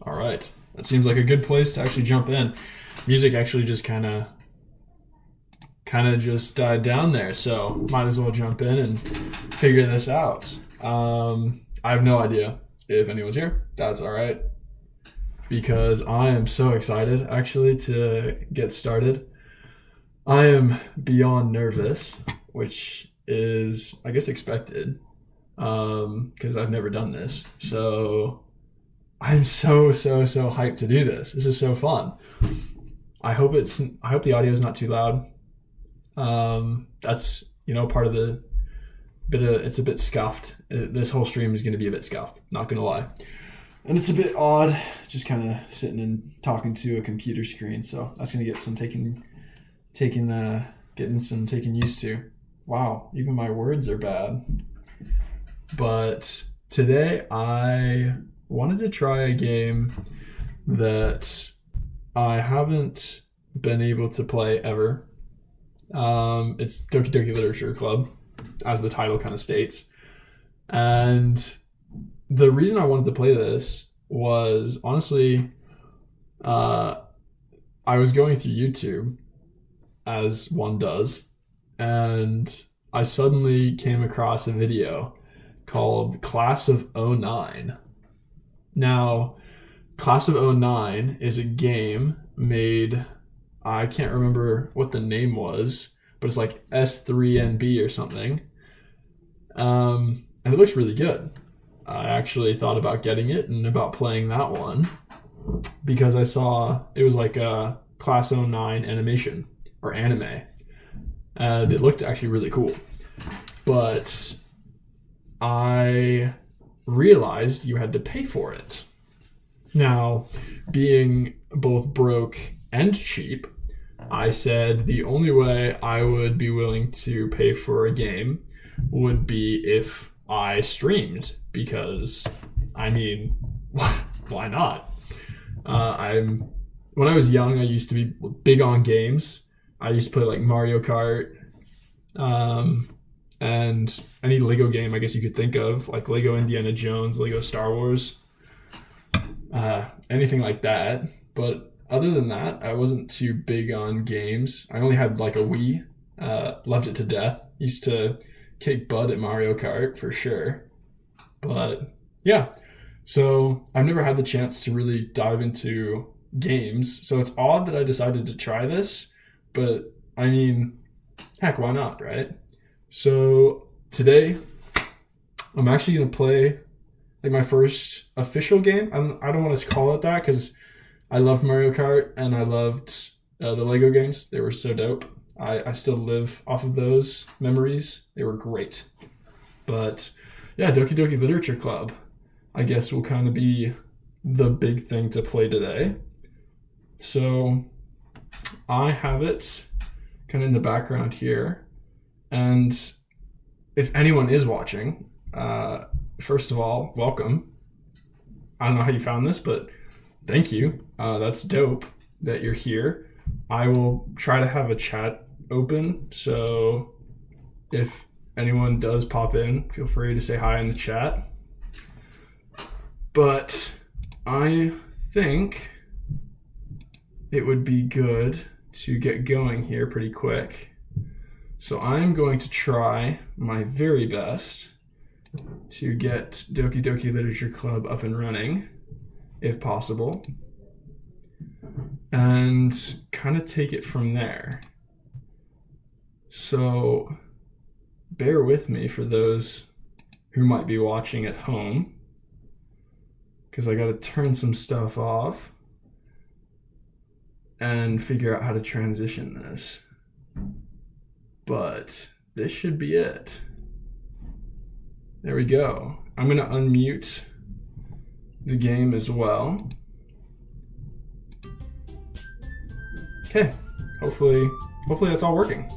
All right. That seems like a good place to actually jump in. Music actually just kind of just died down there, so might as well jump in and figure this out. I have no idea if anyone's here. That's all right, because I am so excited actually to get started. I am beyond nervous, which is, I guess, expected, because I've never done this. So I'm so hyped to do this. This is so fun. I hope the audio is not too loud. That's, part of the it's a bit scuffed. This whole stream is going to be a bit scuffed, not going to lie. And it's a bit odd just kind of sitting and talking to a computer screen. So that's going to get some taking used to. Wow, even my words are bad. But today I wanted to try a game that I haven't been able to play ever. It's Doki Doki Literature Club, as the title kind of states. And the reason I wanted to play this was, honestly, I was going through YouTube, as one does, and I suddenly came across a video called Class of '09. Now, Class of '09 is a game made, I can't remember what the name was, but it's like S3NB or something. And it looks really good. I actually thought about getting it and about playing that one because I saw it was like a Class '09 animation or anime. And it looked actually really cool. But I realized you had to pay for it. Now, being both broke and cheap, I said the only way I would be willing to pay for a game would be if I streamed, because, I mean, why not? When I was young, I used to be big on games. I used to play like Mario Kart, and any Lego game I guess you could think of, like Lego Indiana Jones, Lego Star Wars, anything like that. But other than that, I wasn't too big on games. I only had like a Wii, loved it to death. Used to kick butt at Mario Kart for sure. But yeah, so I've never had the chance to really dive into games. So it's odd that I decided to try this, but I mean, heck, why not, right? So today, I'm actually going to play like my first official game. I don't want to call it that because I loved Mario Kart and I loved the Lego games. They were so dope. I still live off of those memories. They were great. But yeah, Doki Doki Literature Club, I guess, will kind of be the big thing to play today. So I have it kind of in the background here. And if anyone is watching, first of all, welcome. I don't know how you found this, but thank you. That's dope that you're here. I will try to have a chat open, so if anyone does pop in, feel free to say hi in the chat. But I think it would be good to get going here pretty quick. So I'm going to try my very best to get Doki Doki Literature Club up and running, if possible, and kind of take it from there. So bear with me for those who might be watching at home, because I got to turn some stuff off and figure out how to transition this. But this should be it. There we go. I'm going to unmute the game as well. Okay, hopefully that's all working.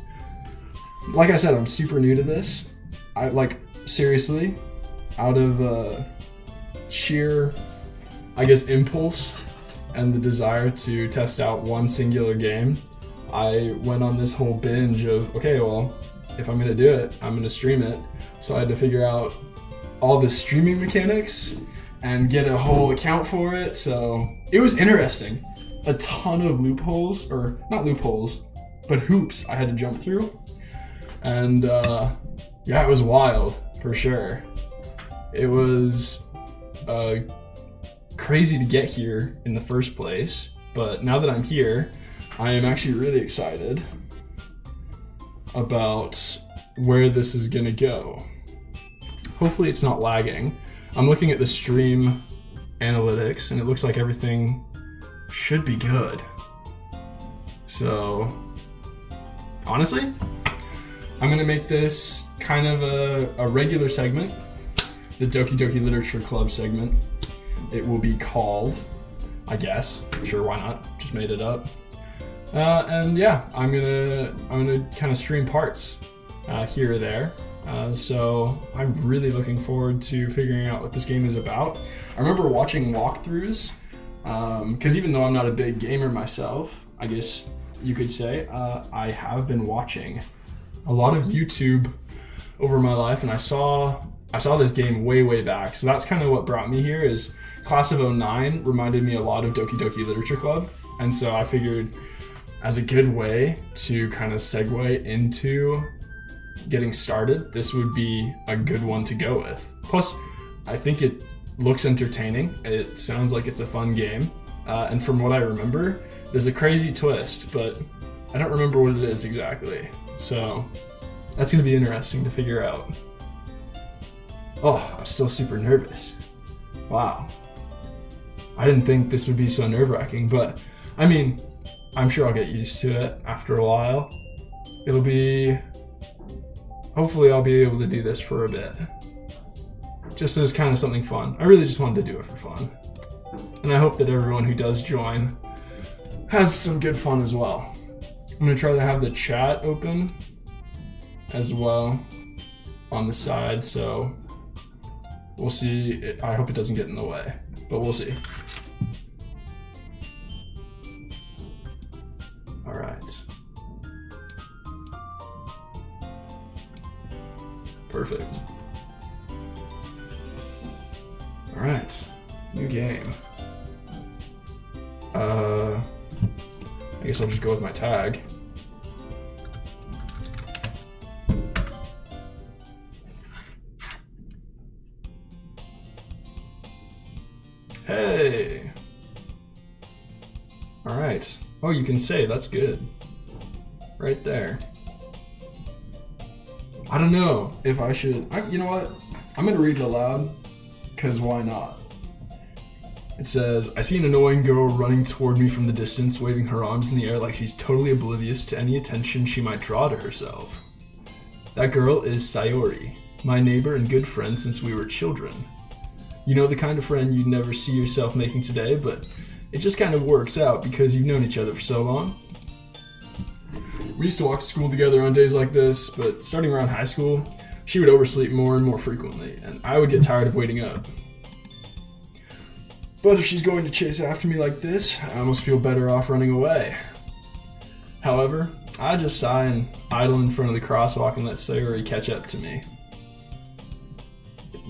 Like I said, I'm super new to this. I seriously, out of sheer, I guess, impulse and the desire to test out one singular game, I went on this whole binge of, okay, well, if I'm gonna do it, I'm gonna stream it. So I had to figure out all the streaming mechanics and get a whole account for it. So it was interesting. A ton of loopholes, or not loopholes, but hoops I had to jump through. And yeah, it was wild for sure. It was crazy to get here in the first place. But now that I'm here, I am actually really excited about where this is gonna go. Hopefully it's not lagging. I'm looking at the stream analytics and it looks like everything should be good. So honestly, I'm gonna make this kind of a regular segment, the Doki Doki Literature Club segment. It will be called, I guess, sure, why not? Just made it up. And yeah, I'm gonna kind of stream parts here or there. So I'm really looking forward to figuring out what this game is about. I remember watching walkthroughs, because even though I'm not a big gamer myself, I guess you could say, I have been watching a lot of YouTube over my life, and I saw this game way back. So that's kind of what brought me here. Is Class of '09 reminded me a lot of Doki Doki Literature Club, and so I figured as a good way to kind of segue into getting started, this would be a good one to go with. Plus, I think it looks entertaining. It sounds like it's a fun game. And from what I remember, there's a crazy twist, but I don't remember what it is exactly. So that's going to be interesting to figure out. Oh, I'm still super nervous. Wow. I didn't think this would be so nerve-wracking, but I mean, I'm sure I'll get used to it after a while. Hopefully I'll be able to do this for a bit. Just as kind of something fun. I really just wanted to do it for fun. And I hope that everyone who does join has some good fun as well. I'm going to try to have the chat open as well on the side, so we'll see. I hope it doesn't get in the way, but we'll see. All right. Perfect. All right, new game. I guess I'll just go with my tag. Hey! All right. Oh, you can say, that's good. Right there. I don't know if I should, you know what? I'm gonna read it aloud, because why not? It says, I see an annoying girl running toward me from the distance, waving her arms in the air like she's totally oblivious to any attention she might draw to herself. That girl is Sayori, my neighbor and good friend since we were children. You know, the kind of friend you'd never see yourself making today, but it just kind of works out because you've known each other for so long. We used to walk to school together on days like this, but starting around high school, she would oversleep more and more frequently, and I would get tired of waiting up. But if she's going to chase after me like this, I almost feel better off running away. However, I just sigh and idle in front of the crosswalk and let Sayori catch up to me.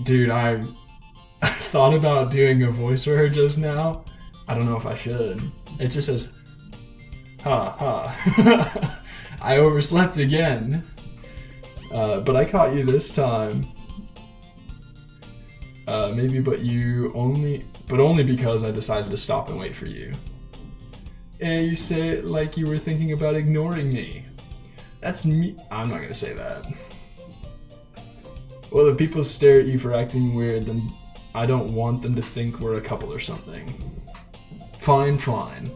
Dude, I thought about doing a voice for her just now. I don't know if I should. It just says, ha ha. I overslept again. But I caught you this time. Maybe, but only because I decided to stop and wait for you. And you say it like you were thinking about ignoring me. That's me. I'm not gonna say that. Well, if people stare at you for acting weird, then I don't want them to think we're a couple or something. Fine.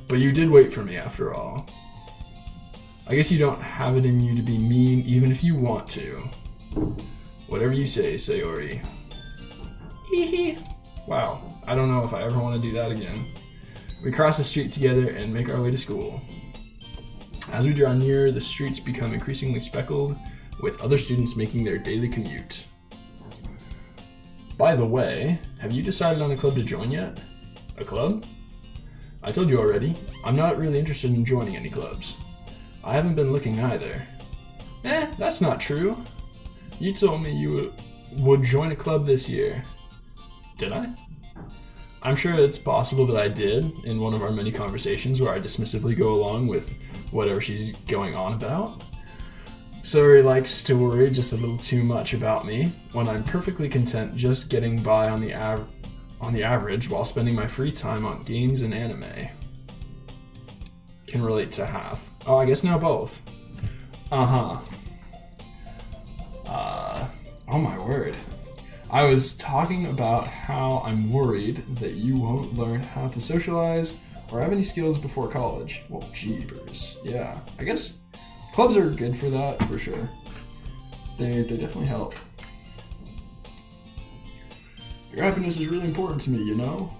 But you did wait for me after all. I guess you don't have it in you to be mean even if you want to. Whatever you say, Sayori. Hee. Wow, I don't know if I ever want to do that again. We cross the street together and make our way to school. As we draw nearer, the streets become increasingly speckled with other students making their daily commute. By the way, have you decided on a club to join yet? A club? I told you already, I'm not really interested in joining any clubs. I haven't been looking either. That's not true. You told me you would join a club this year. Did I? I'm sure it's possible that I did in one of our many conversations where I dismissively go along with whatever she's going on about. Sayori likes to worry just a little too much about me when I'm perfectly content just getting by on the average while spending my free time on games and anime. Can relate to half. Oh, I guess now both. Oh my word. I was talking about how I'm worried that you won't learn how to socialize or have any skills before college. Well, jeepers. Yeah, I guess clubs are good for that, for sure. They definitely help. Your happiness is really important to me, you know?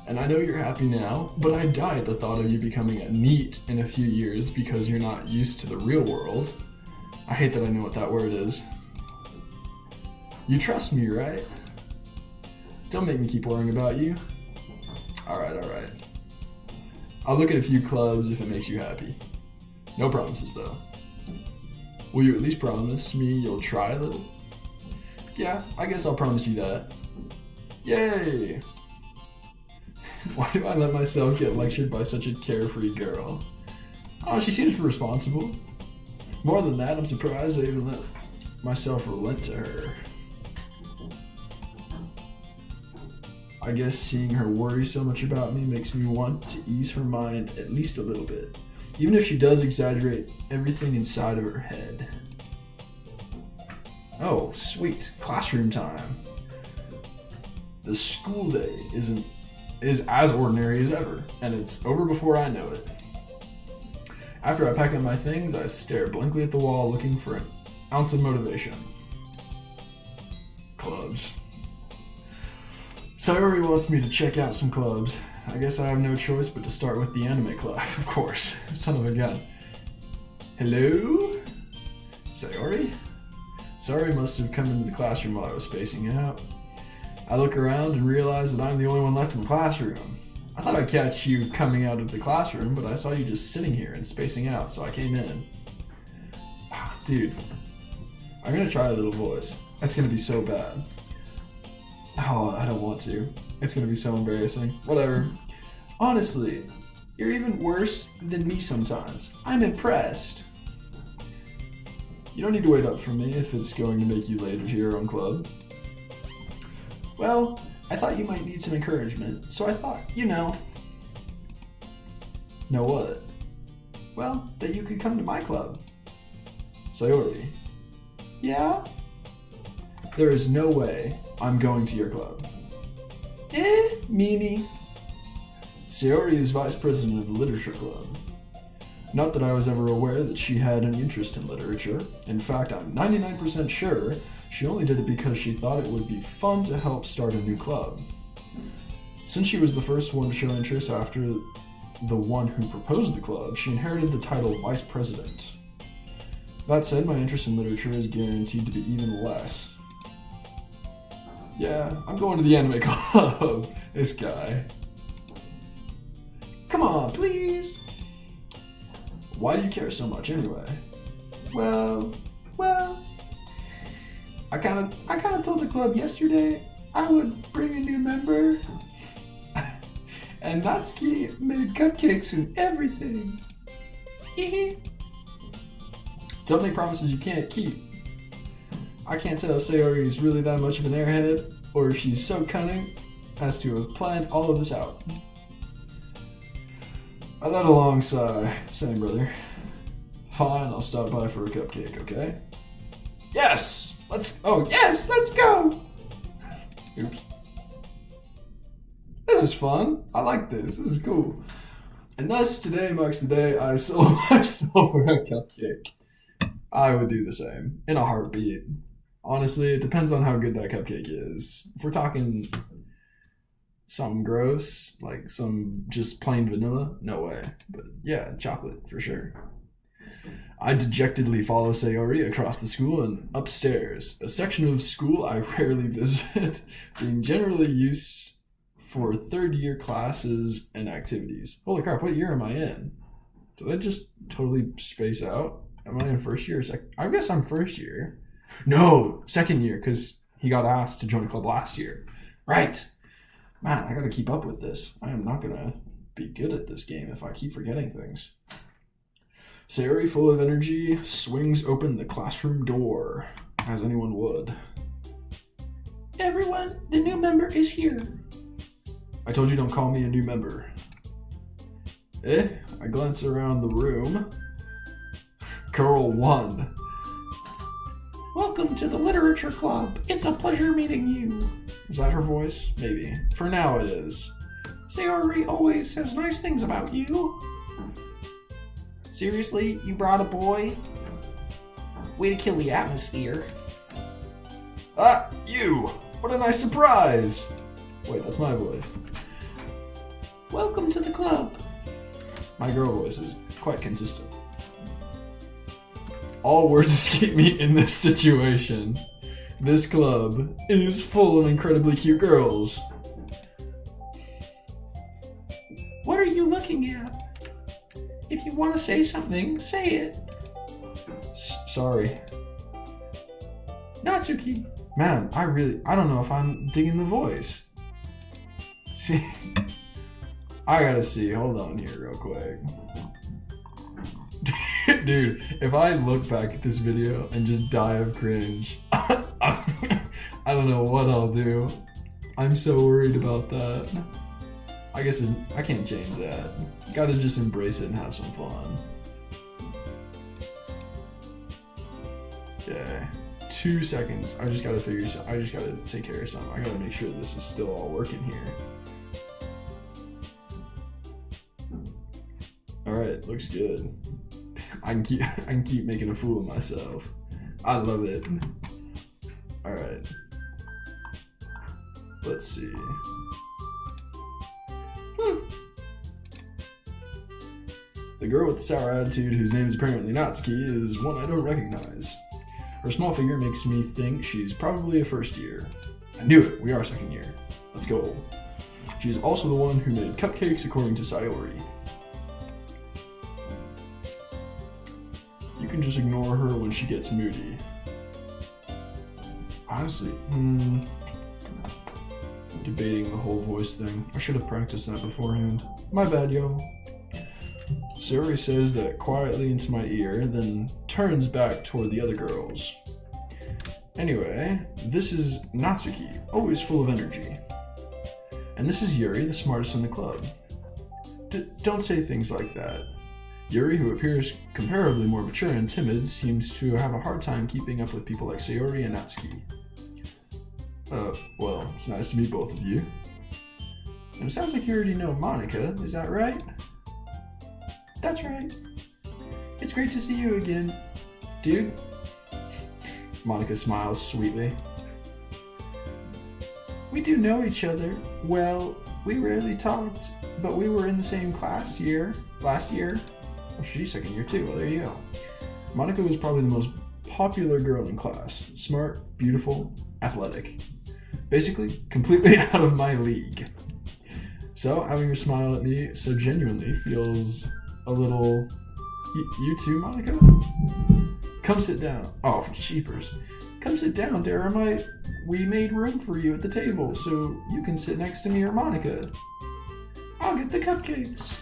And I know you're happy now, but I die at the thought of you becoming a NEET in a few years because you're not used to the real world. I hate that I know what that word is. You trust me, right? Don't make me keep worrying about you. Alright. I'll look at a few clubs if it makes you happy. No promises, though. Will you at least promise me you'll try a little? Yeah, I guess I'll promise you that. Yay! Why do I let myself get lectured by such a carefree girl? Oh, she seems responsible. More than that, I'm surprised I even let myself relent to her. I guess seeing her worry so much about me makes me want to ease her mind at least a little bit, even if she does exaggerate everything inside of her head. Oh, sweet, classroom time. The school day is as ordinary as ever, and it's over before I know it. After I pack up my things, I stare blankly at the wall looking for an ounce of motivation. Clubs. Sayori wants me to check out some clubs. I guess I have no choice but to start with the anime club, of course. Son of a gun. Hello? Sayori? Sayori must have come into the classroom while I was spacing out. I look around and realize that I'm the only one left in the classroom. I thought I'd catch you coming out of the classroom, but I saw you just sitting here and spacing out, so I came in. Dude, I'm gonna try a little voice. That's gonna be so bad. Oh, I don't want to. It's gonna be so embarrassing. Whatever. Honestly, you're even worse than me sometimes. I'm impressed. You don't need to wait up for me if it's going to make you late at your own club. Well, I thought you might need some encouragement, so I thought, Know what? Well, that you could come to my club. Sayori. Yeah? There is no way I'm going to your club. Mimi. Sayori is vice president of the literature club. Not that I was ever aware that she had any interest in literature. In fact, I'm 99% sure she only did it because she thought it would be fun to help start a new club. Since she was the first one to show interest after the one who proposed the club, she inherited the title vice president. That said, my interest in literature is guaranteed to be even less. Yeah, I'm going to the anime club. This guy. Come on, please. Why do you care so much anyway? Well, I kind of told the club yesterday I would bring a new member. And Natsuki made cupcakes and everything. Don't make promises you can't keep. I can't tell if Sayori is really that much of an airhead, or if she's so cunning as to have planned all of this out. I let a long sigh. Same, brother. Fine, I'll stop by for a cupcake, okay? Yes! Let's go! Oops. This is fun. I like this. This is cool. And thus, today marks the day I sold myself for a cupcake. I would do the same. In a heartbeat. Honestly, it depends on how good that cupcake is. If we're talking something gross, like some just plain vanilla, no way. But yeah, chocolate for sure. I dejectedly follow Sayori across the school and upstairs, a section of school I rarely visit, being generally used for third-year classes and activities. Holy crap, what year am I in? Did I just totally space out? Am I in first year or second? I guess I'm first year. No, second year, because he got asked to join the club last year. Right. Man, I gotta keep up with this. I am not gonna be good at this game if I keep forgetting things. Sayori, full of energy, swings open the classroom door, as anyone would. Everyone, the new member is here. I told you don't call me a new member. I glance around the room. Girl 1. Welcome to the literature club. It's a pleasure meeting you. Is that her voice? Maybe. For now it is. Sayori always says nice things about you. Seriously? You brought a boy? Way to kill the atmosphere. Ah, you! What a nice surprise! Wait, that's my voice. Welcome to the club. My girl voice is quite consistent. All words escape me in this situation. This club is full of incredibly cute girls. What are you looking at? If you want to say something, say it. Sorry. Natsuki. Man, I don't know if I'm digging the voice. See, I gotta see. Hold on here real quick. Dude, if I look back at this video and just die of cringe, I don't know what I'll do. I'm so worried about that. I guess I can't change that. Gotta just embrace it and have some fun. Okay, 2 seconds. I just gotta take care of something. I gotta make sure this is still all working here. Alright, looks good. I can keep making a fool of myself. I love it. Alright. Let's see. The girl with the sour attitude, whose name is apparently Natsuki, is one I don't recognize. Her small figure makes me think she's probably a first year. I knew it, we are second year. Let's go. She's also the one who made cupcakes according to Sayori. You can just ignore her when she gets moody. Honestly, debating the whole voice thing. I should have practiced that beforehand. My bad, yo. Sayori says that quietly into my ear, then turns back toward the other girls. Anyway, this is Natsuki, always full of energy. And this is Yuri, the smartest in the club. Don't say things like that. Yuri, who appears comparably more mature and timid, seems to have a hard time keeping up with people like Sayori and Natsuki. Well, it's nice to meet both of you. And it sounds like you already know Monica, is that right? That's right. It's great to see you again, dude. Monica smiles sweetly. We do know each other. Well, we rarely talked, but we were in the same class last year. Oh, she's second year too. Well, there you go. Monica was probably the most popular girl in class. Smart, beautiful, athletic. Basically, completely out of my league. So, having her smile at me so genuinely feels a little... You too, Monica? Come sit down. Oh, cheapers. Come sit down, Daramite. We made room for you at the table, so you can sit next to me or Monica. I'll get the cupcakes.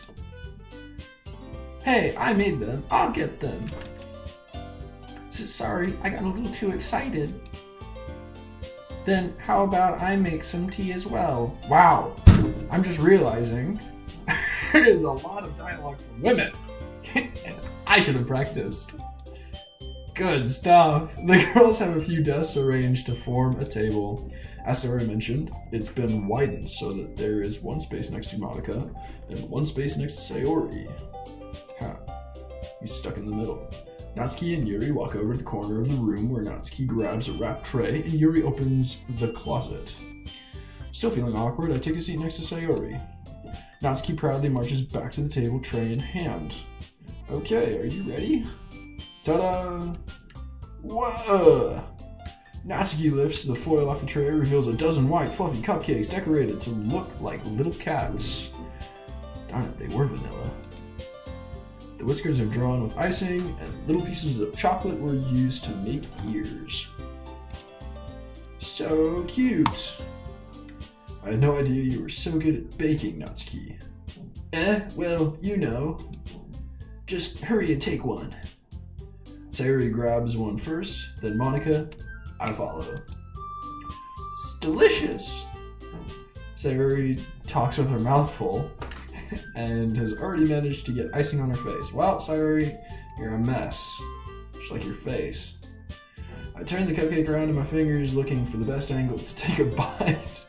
Hey, I made them. I'll get them. Sorry, I got a little too excited. Then how about I make some tea as well? Wow, I'm just realizing there is a lot of dialogue from women. I should have practiced. Good stuff. The girls have a few desks arranged to form a table. As Sarah mentioned, it's been widened so that there is one space next to Monica and one space next to Sayori. Huh. He's stuck in the middle. Natsuki and Yuri walk over to the corner of the room where Natsuki grabs a wrapped tray and Yuri opens the closet. Still feeling awkward, I take a seat next to Sayori. Natsuki proudly marches back to the table, tray in hand. Okay, are you ready? Ta-da! Whoa! Natsuki lifts the foil off the tray, reveals a dozen white, fluffy cupcakes decorated to look like little cats. Darn it, they were vanilla. The whiskers are drawn with icing, and little pieces of chocolate were used to make ears. So cute! I had no idea you were so good at baking, Natsuki. Well, you know. Just hurry and take one. Sayori grabs one first, then Monica. I follow. It's delicious! Sayori talks with her mouth full and has already managed to get icing on her face. Well, Sayori, you're a mess. Just like your face. I turn the cupcake around in my fingers, looking for the best angle to take a bite.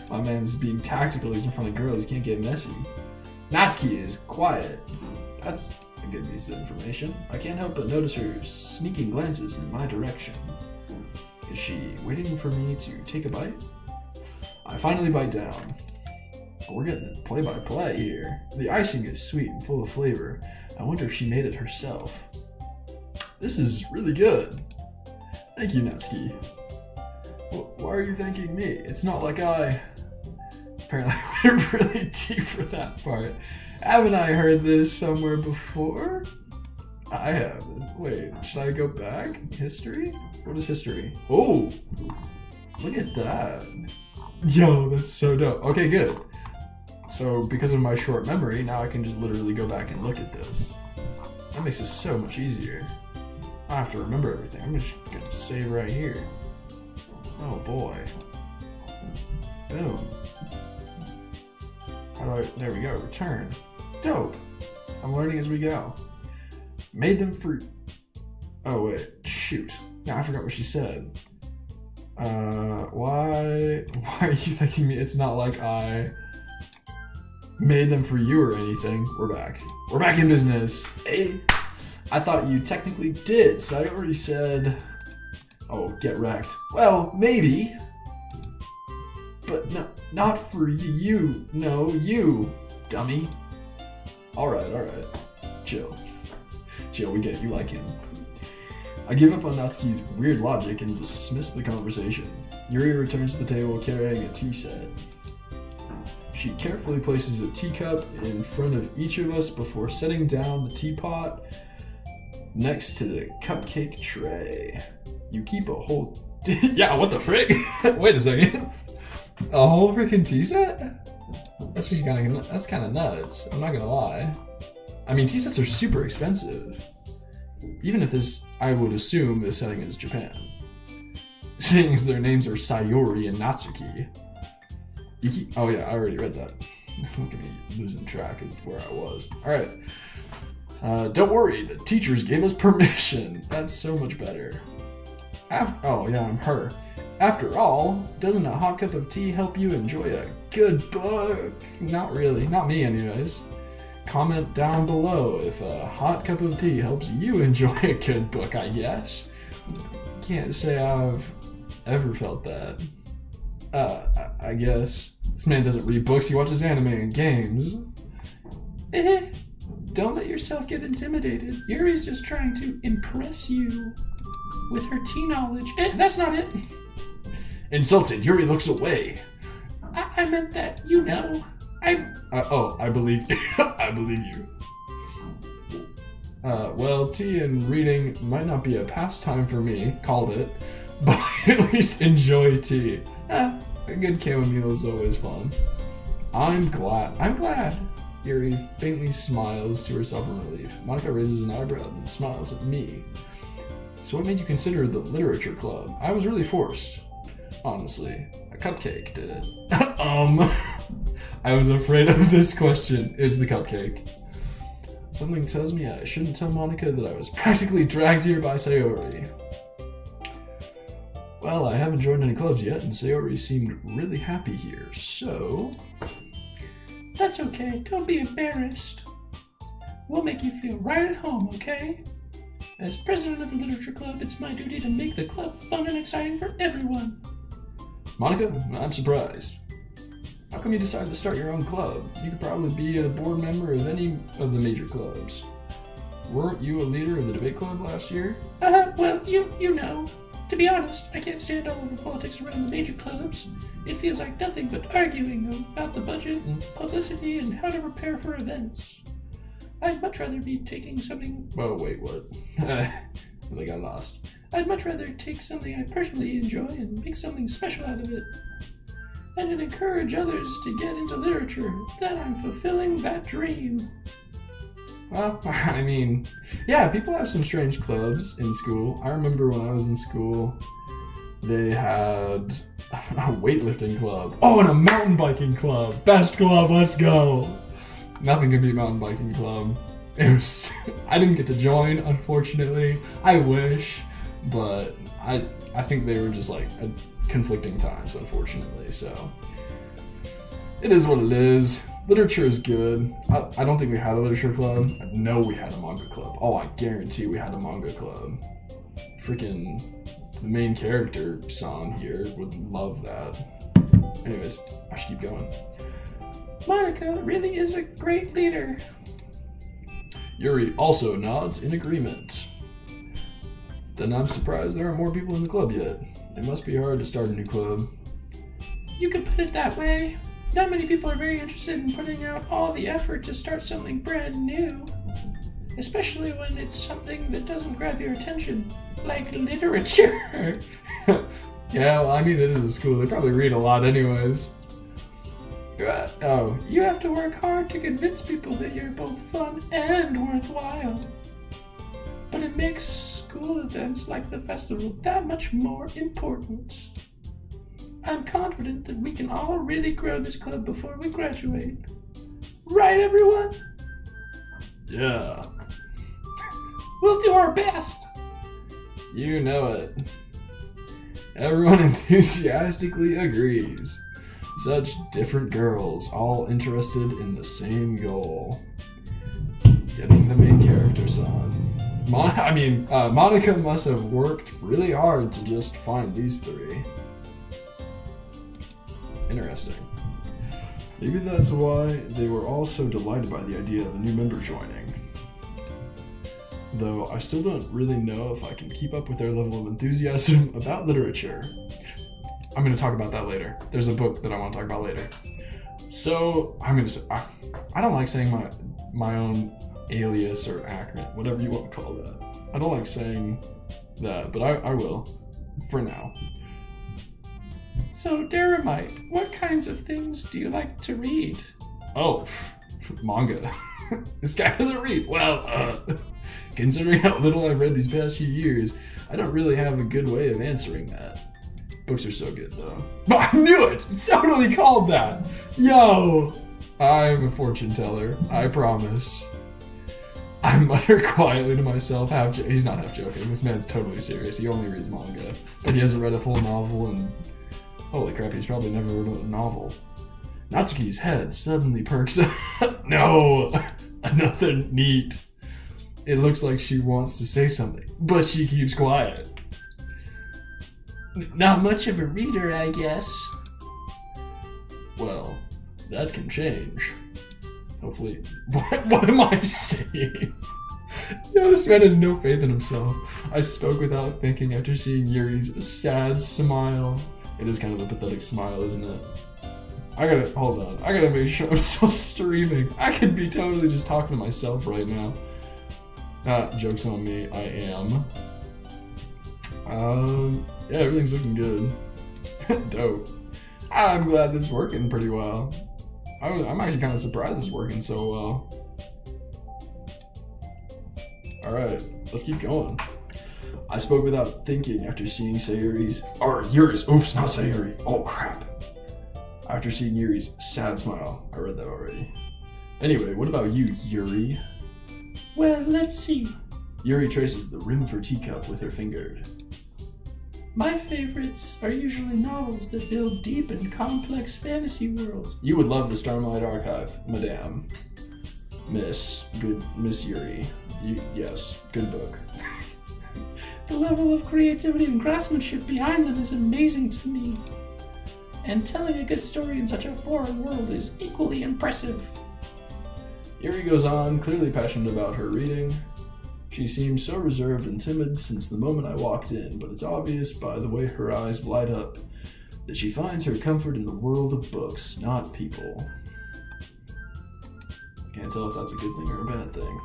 My man's being tactical. He's in front of girls. He can't get messy. Natsuki is quiet. That's a good piece of information. I can't help but notice her sneaking glances in my direction. Is she waiting for me to take a bite? I finally bite down. We're getting play-by-play here. The icing is sweet and full of flavor. I wonder if she made it herself. This is really good. Thank you, Natsuki. Why are you thanking me? It's not like I... Apparently I went really deep for that part. Haven't I heard this somewhere before? I haven't. Wait, should I go back? History? What is history? Oh! Look at that. Yo, that's so dope. Okay, good. So because of my short memory, now I can just literally go back and look at this. That makes it so much easier. I have to remember everything. I'm just gonna save right here. Oh boy. Boom. How do I, there we go, return. Dope. I'm learning as we go. Made them fruit. Oh wait, shoot. Now I forgot what she said. Why are you thanking me? It's not like I made them for you or anything. We're back. We're back in business. Hey, I thought you technically did, so I already said, oh, get wrecked. Well, maybe. But no, not for you. No, you, dummy. Alright. Chill. We get it. You like him. I give up on Natsuki's weird logic and dismiss the conversation. Yuri returns to the table carrying a tea set. She carefully places a teacup in front of each of us before setting down the teapot next to the cupcake tray. You keep a whole... yeah, what the frick? Wait a second. A whole freaking tea set? That's kind of nuts. I'm not gonna lie. I mean, tea sets are super expensive. Even if this, I would assume this setting is Japan. Seeing as their names are Sayori and Natsuki. Oh yeah, I already read that. Look at me losing track of where I was. Alright. Don't worry, the teachers gave us permission. That's so much better. Oh yeah, I'm her. After all, doesn't a hot cup of tea help you enjoy a good book? Not really, not me anyways. Comment down below if a hot cup of tea helps you enjoy a good book, I guess. Can't say I've ever felt that. I guess. This man doesn't read books, he watches anime and games. Don't let yourself get intimidated. Yuri's just trying to impress you with her tea knowledge. That's not it. Insulted, Yuri looks away. I meant that, you know. I believe I believe you. Well, tea and reading might not be a pastime for me, called it, but at least enjoy tea. A good chamomile is always fun. I'm glad. Yuri faintly smiles to herself in relief. Monika raises an eyebrow and smiles at me. So what made you consider the literature club? I was really forced. Honestly, a cupcake did it. I was afraid of this question. Is the cupcake. Something tells me I shouldn't tell Monika that I was practically dragged here by Sayori. Well, I haven't joined any clubs yet, and Sayori seemed really happy here, so... That's okay, don't be embarrassed. We'll make you feel right at home, okay? As president of the literature club, it's my duty to make the club fun and exciting for everyone. Monika, I'm surprised. How come you decided to start your own club? You could probably be a board member of any of the major clubs. Weren't you a leader of the debate club last year? Well, you know. To be honest, I can't stand all of the politics around the major clubs. It feels like nothing but arguing about the budget and publicity and how to prepare for events. I'd much rather be taking something... Oh, wait, what? I got lost. I'd much rather take something I personally enjoy and make something special out of it. And encourage others to get into literature. Then I'm fulfilling that dream. Well, I mean, yeah, people have some strange clubs in school. I remember when I was in school, they had a weightlifting club. Oh, and a mountain biking club. Best club, let's go. Nothing can beat a mountain biking club. I didn't get to join, unfortunately. I wish, but I think they were just like conflicting times, unfortunately, so it is what it is. Literature is good. I don't think we had a literature club. I know we had a manga club. Oh, I guarantee we had a manga club. Freaking the main character, San here, would love that. Anyways, I should keep going. Monika really is a great leader. Yuri also nods in agreement. Then I'm surprised there aren't more people in the club yet. It must be hard to start a new club. You could put it that way. Not many people are very interested in putting out all the effort to start something brand new. Especially when it's something that doesn't grab your attention, like literature. Yeah, well, I mean, it is a school. They probably read a lot anyways. Oh, you have to work hard to convince people that you're both fun and worthwhile. but it makes school events like the festival that much more important. I'm confident that we can all really grow this club before we graduate. Right, everyone? Yeah. We'll do our best. You know it. Everyone enthusiastically agrees. Such different girls, all interested in the same goal. Getting the main characters on. Monica must have worked really hard to just find these three. Interesting. Maybe that's why they were all so delighted by the idea of a new member joining. Though I still don't really know if I can keep up with their level of enthusiasm about literature. I'm going to talk about that later. There's a book that I want to talk about later. So, I'm going to say, I don't like saying my own alias or acronym, whatever you want to call that. I don't like saying that, but I will, for now. So, Daramite, what kinds of things do you like to read? Oh, manga. This guy doesn't read. Well, considering how little I've read these past few years, I don't really have a good way of answering that. Books are so good, though. But I knew it! It's totally called that! Yo! I'm a fortune teller, I promise. I mutter quietly to myself, he's not half joking, this man's totally serious, he only reads manga. But he hasn't read a full novel, and holy crap, he's probably never read a novel. Natsuki's head suddenly perks up. No! Another neat. It looks like she wants to say something, but she keeps quiet. Not much of a reader, I guess. Well, that can change. Hopefully. What am I saying? No, this man has no faith in himself. I spoke without thinking after seeing Yuri's sad smile. It is kind of a pathetic smile, isn't it? Hold on. I gotta make sure I'm still streaming. I could be totally just talking to myself right now. Joke's on me, I am. Yeah, everything's looking good. Dope. I'm glad this is working pretty well. I'm actually kind of surprised it's working so well. Alright, let's keep going. I spoke without thinking after seeing Sayuri's... Oops, not Sayuri. Oh, crap. After seeing Yuri's sad smile. I read that already. Anyway, what about you, Yuri? Well, let's see. Yuri traces the rim of her teacup with her finger. My favorites are usually novels that build deep and complex fantasy worlds. You would love the Starlight Archive, Madame. Miss Yuri. Yes, good book. The level of creativity and craftsmanship behind them is amazing to me. And telling a good story in such a foreign world is equally impressive. Yuri goes on, clearly passionate about her reading. She seems so reserved and timid since the moment I walked in, but it's obvious by the way her eyes light up that she finds her comfort in the world of books, not people. Can't tell if that's a good thing or a bad thing.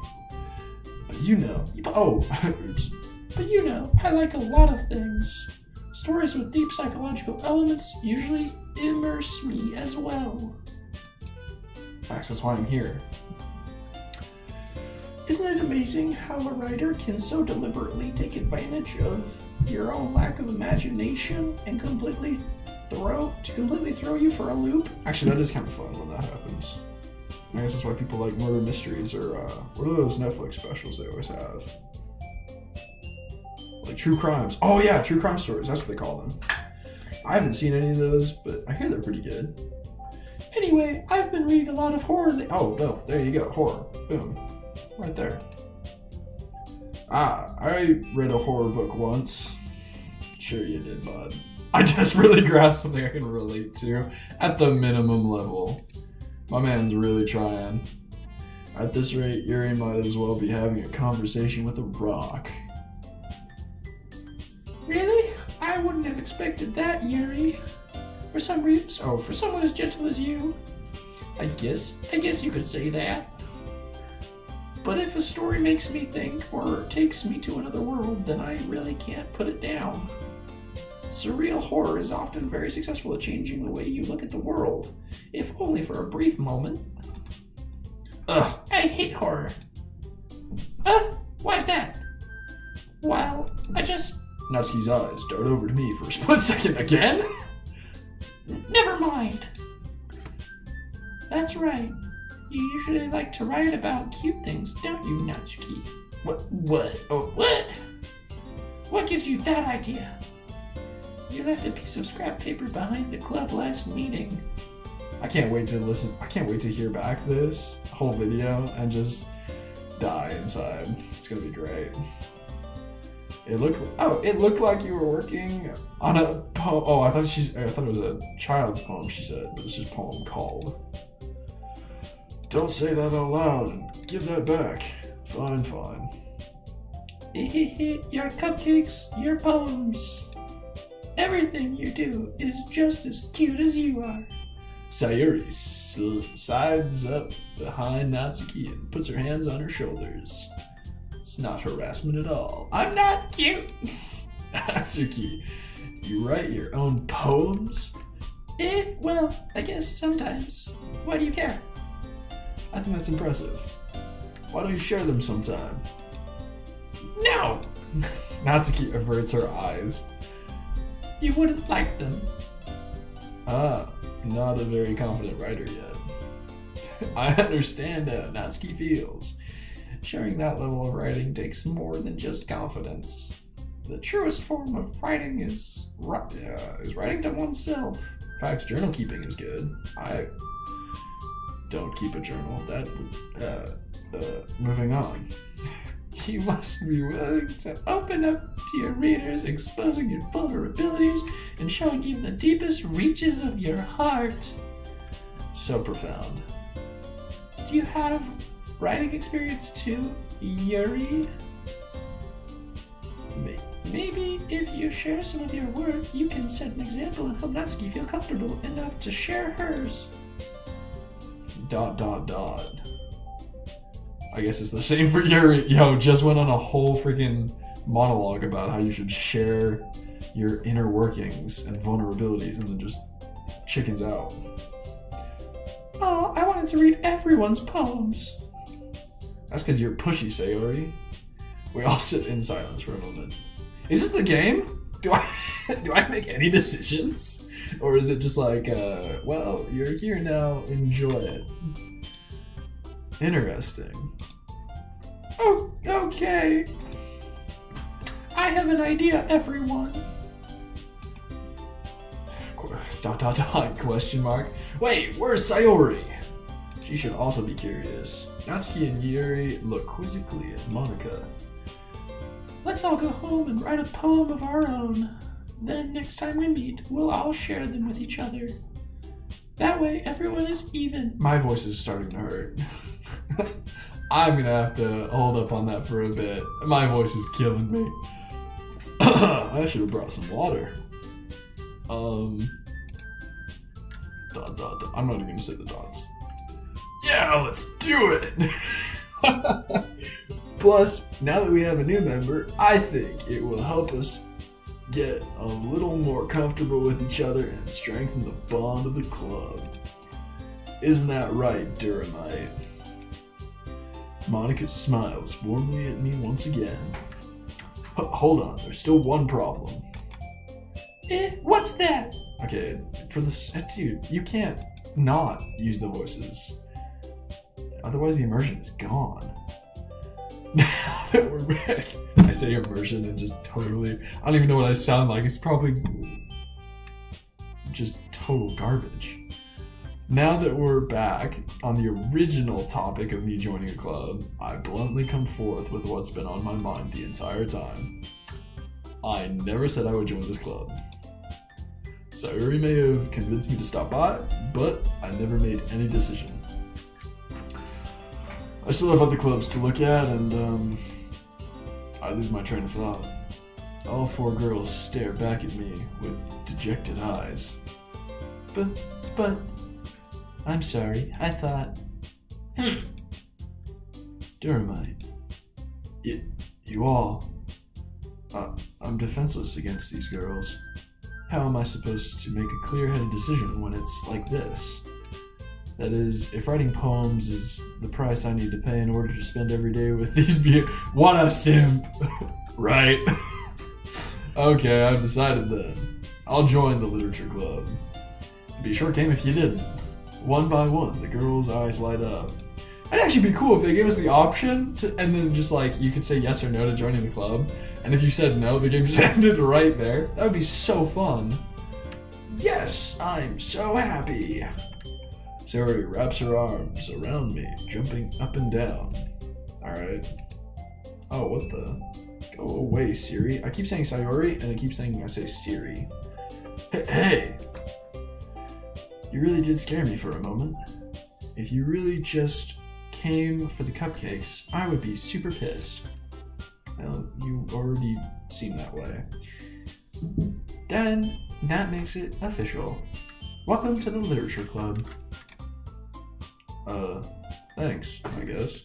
But you know. Oops. But you know, I like a lot of things. Stories with deep psychological elements usually immerse me as well. Max, that's why I'm here. Isn't it amazing how a writer can so deliberately take advantage of your own lack of imagination and completely throw you for a loop? Actually, that is kind of fun when that happens. I guess that's why people like murder mysteries or what are those Netflix specials they always have? Like true crimes. Oh yeah, true crime stories. That's what they call them. I haven't seen any of those, but I hear they're pretty good. Anyway, I've been reading a lot of horror. Oh, there you go. Horror. Boom. Right there. I read a horror book once. Sure you did, bud. I just really grasped something I can relate to at the minimum level. My man's really trying. At this rate, Yuri might as well be having a conversation with a rock. Really? I wouldn't have expected that, Yuri. For someone as gentle as you. I guess you could say that. But if a story makes me think or takes me to another world, then I really can't put it down. Surreal horror is often very successful at changing the way you look at the world, if only for a brief moment. Ugh, I hate horror. Why's that? Well, I just... Natsuki's eyes dart over to me for a split second again. Never mind. That's right. You usually like to write about cute things, don't you, Natsuki? What? Oh, what? What gives you that idea? You left a piece of scrap paper behind the club last meeting. I can't wait to listen. I can't wait to hear back this whole video and just die inside. It's gonna be great. It looked like you were working on a poem. Oh, I thought it was a child's poem. She said, but it's just a poem called. Don't say that out loud and give that back. Fine. Your cupcakes, your poems. Everything you do is just as cute as you are. Sayuri sides up behind Natsuki and puts her hands on her shoulders. It's not harassment at all. I'm not cute. Natsuki, you write your own poems? Well, I guess sometimes. Why do you care? I think that's impressive. Why don't you share them sometime? No! Natsuki averts her eyes. You wouldn't like them. Not a very confident writer yet. I understand how Natsuki feels. Sharing that level of writing takes more than just confidence. The truest form of writing is writing to oneself. In fact, journal keeping is good. I don't keep a journal. Moving on. You must be willing to open up to your readers, exposing your vulnerabilities and showing even the deepest reaches of your heart. So profound. Do you have writing experience too, Yuri? Maybe if you share some of your work, you can set an example and help Natsuki feel comfortable enough to share hers. ... I guess it's the same for Yuri. Yo, just went on a whole freaking monologue about how you should share your inner workings and vulnerabilities and then just chickens out. Oh, I wanted to read everyone's poems. That's because you're pushy, Sayori. We all sit in silence for a moment. Is this the game? Do I make any decisions? Or is it just like, well, you're here now, enjoy it. Interesting. Oh, okay. I have an idea, everyone. ... Question mark. Wait, where's Sayori? She should also be curious. Natsuki and Yuri look quizzically at Monica. Let's all go home and write a poem of our own. Then next time we meet, we'll all share them with each other. That way, everyone is even. My voice is starting to hurt. I'm gonna have to hold up on that for a bit. My voice is killing me. I should have brought some water. I'm not even gonna say the dots. Yeah, let's do it! Plus, now that we have a new member, I think it will help us get a little more comfortable with each other and strengthen the bond of the club. Isn't that right, Duramite? Monica smiles warmly at me once again. Hold on, there's still one problem. What's that? Okay, for this, dude, you can't not use the voices. Otherwise the immersion is gone. Now that we're back, I say immersion and just totally, I don't even know what I sound like. It's probably just total garbage. Now that we're back on the original topic of me joining a club, I bluntly come forth with what's been on my mind the entire time. I never said I would join this club. Sayuri may have convinced me to stop by, but I never made any decision. I still have other clubs to look at, and I lose my train of thought. All four girls stare back at me with dejected eyes. But, I'm sorry, I thought... Duramite. You all... I'm defenseless against these girls. How am I supposed to make a clear-headed decision when it's like this? That is, if writing poems is the price I need to pay in order to spend every day with these What a simp! Right. Okay, I've decided then. I'll join the literature club. It'd be a short game if you didn't. One by one, the girls' eyes light up. It'd actually be cool if they gave us the option to, and then just like you could say yes or no to joining the club. And if you said no, the game just ended right there. That would be so fun. Yes, I'm so happy. Sayori wraps her arms around me, jumping up and down. Alright. Oh, what the? Go away, Siri. I keep saying Sayori, and I keep saying I say Siri. Hey! You really did scare me for a moment. If you really just came for the cupcakes, I would be super pissed. Well, you already seem that way. Then, that makes it official. Welcome to the Literature Club. Thanks, I guess.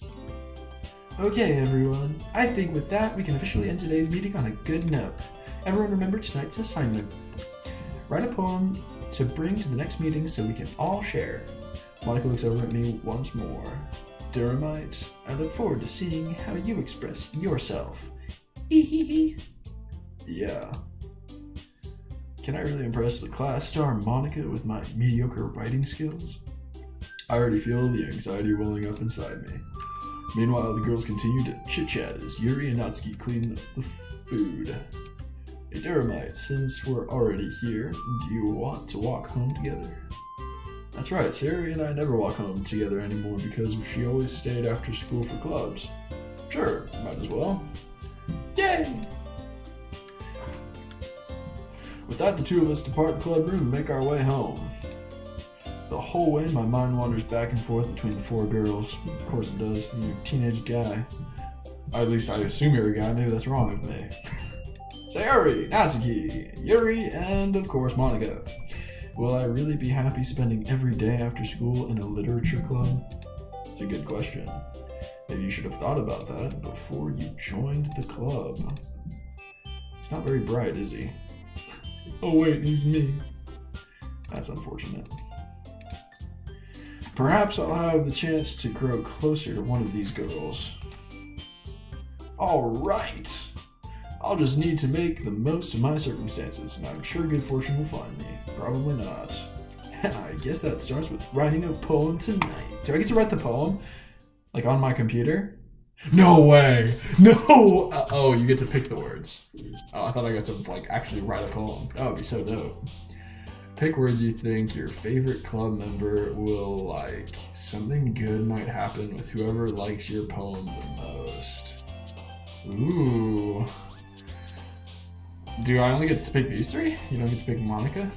Okay, everyone. I think with that, we can officially end today's meeting on a good note. Everyone remember tonight's assignment. Write a poem to bring to the next meeting so we can all share. Monica looks over at me once more. Durhamite, I look forward to seeing how you express yourself. Yeah. Can I really impress the class star Monica with my mediocre writing skills? I already feel the anxiety welling up inside me. Meanwhile, the girls continue to chit-chat as Yuri and Natsuki clean the food. Hey Durhamite, since we're already here, do you want to walk home together? That's right, Siri and I never walk home together anymore because she always stayed after school for clubs. Sure, might as well. Yay! With that, the two of us depart the club room and make our way home. The whole way, my mind wanders back and forth between the four girls. Of course it does. You're a teenage guy. At least I assume you're a guy. Maybe that's wrong with me. Sayori, Natsuki, Yuri, and of course Monica. Will I really be happy spending every day after school in a literature club? It's a good question. Maybe you should have thought about that before you joined the club. He's not very bright, is he? Oh wait, he's me. That's unfortunate. Perhaps I'll have the chance to grow closer to one of these girls. Alright! I'll just need to make the most of my circumstances, and I'm sure good fortune will find me. Probably not. I guess that starts with writing a poem tonight. Do I get to write the poem? Like on my computer? No way! No! Oh, you get to pick the words. Oh, I thought I got to like actually write a poem. That would be so dope. Pick words you think your favorite club member will like. Something good might happen with whoever likes your poem the most. Ooh. Do I only get to pick these three? You don't get to pick Monica?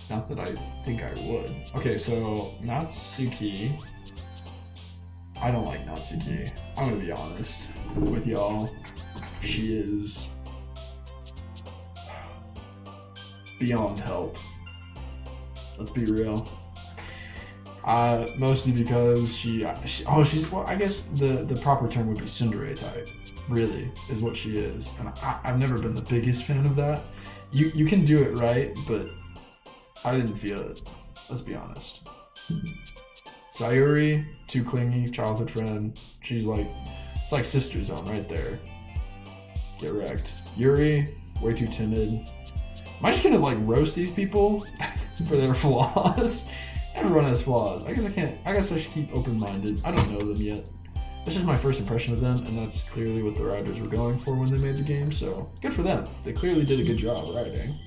Not that I think I would. Okay, so Natsuki. I don't like Natsuki. I'm gonna be honest with y'all. She is beyond help. Let's be real. Mostly because she's well, I guess the proper term would be tsundere type. Really, is what she is, and I've never been the biggest fan of that. You can do it right, but I didn't feel it. Let's be honest. Sayori, too clingy, childhood friend. She's like, it's like Sister Zone right there. Get wrecked. Yuri, way too timid. Am I just gonna like roast these people for their flaws? Everyone has flaws. I guess I should keep open-minded. I don't know them yet. This is my first impression of them, and that's clearly what the writers were going for when they made the game, so good for them. They clearly did a good job writing.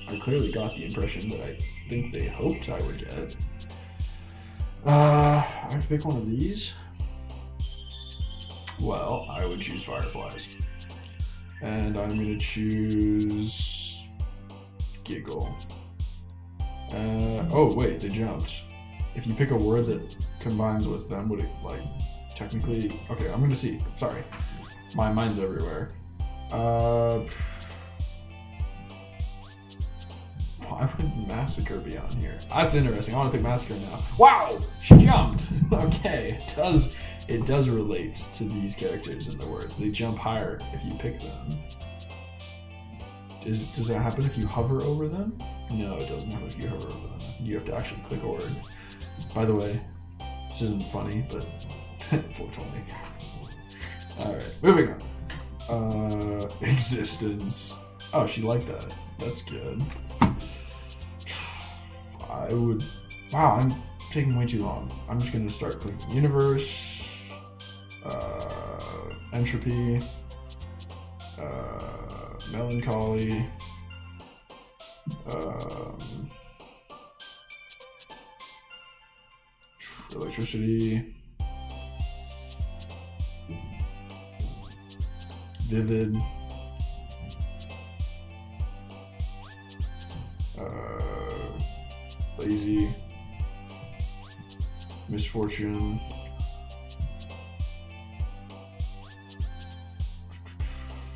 I clearly got the impression that I think they hoped I would get. I have to pick one of these. Well, I would choose Fireflies. And I'm gonna choose Giggle. Oh wait, they jumped. If you pick a word that combines with them, would it like technically? Okay, I'm gonna see. Sorry, my mind's everywhere. Why would Massacre be on here? That's interesting. I want to pick Massacre now. Wow, she jumped. Okay, it does relate to these characters in the words. They jump higher if you pick them. Does that happen if you hover over them? No, it doesn't happen if you hover over them. You have to actually click a word. By the way, this isn't funny, but 420. Alright, moving on. Existence. Oh, she liked that. That's good. I would. Wow, I'm taking way too long. I'm just gonna start clicking universe, entropy, melancholy, electricity, vivid, lazy, misfortune,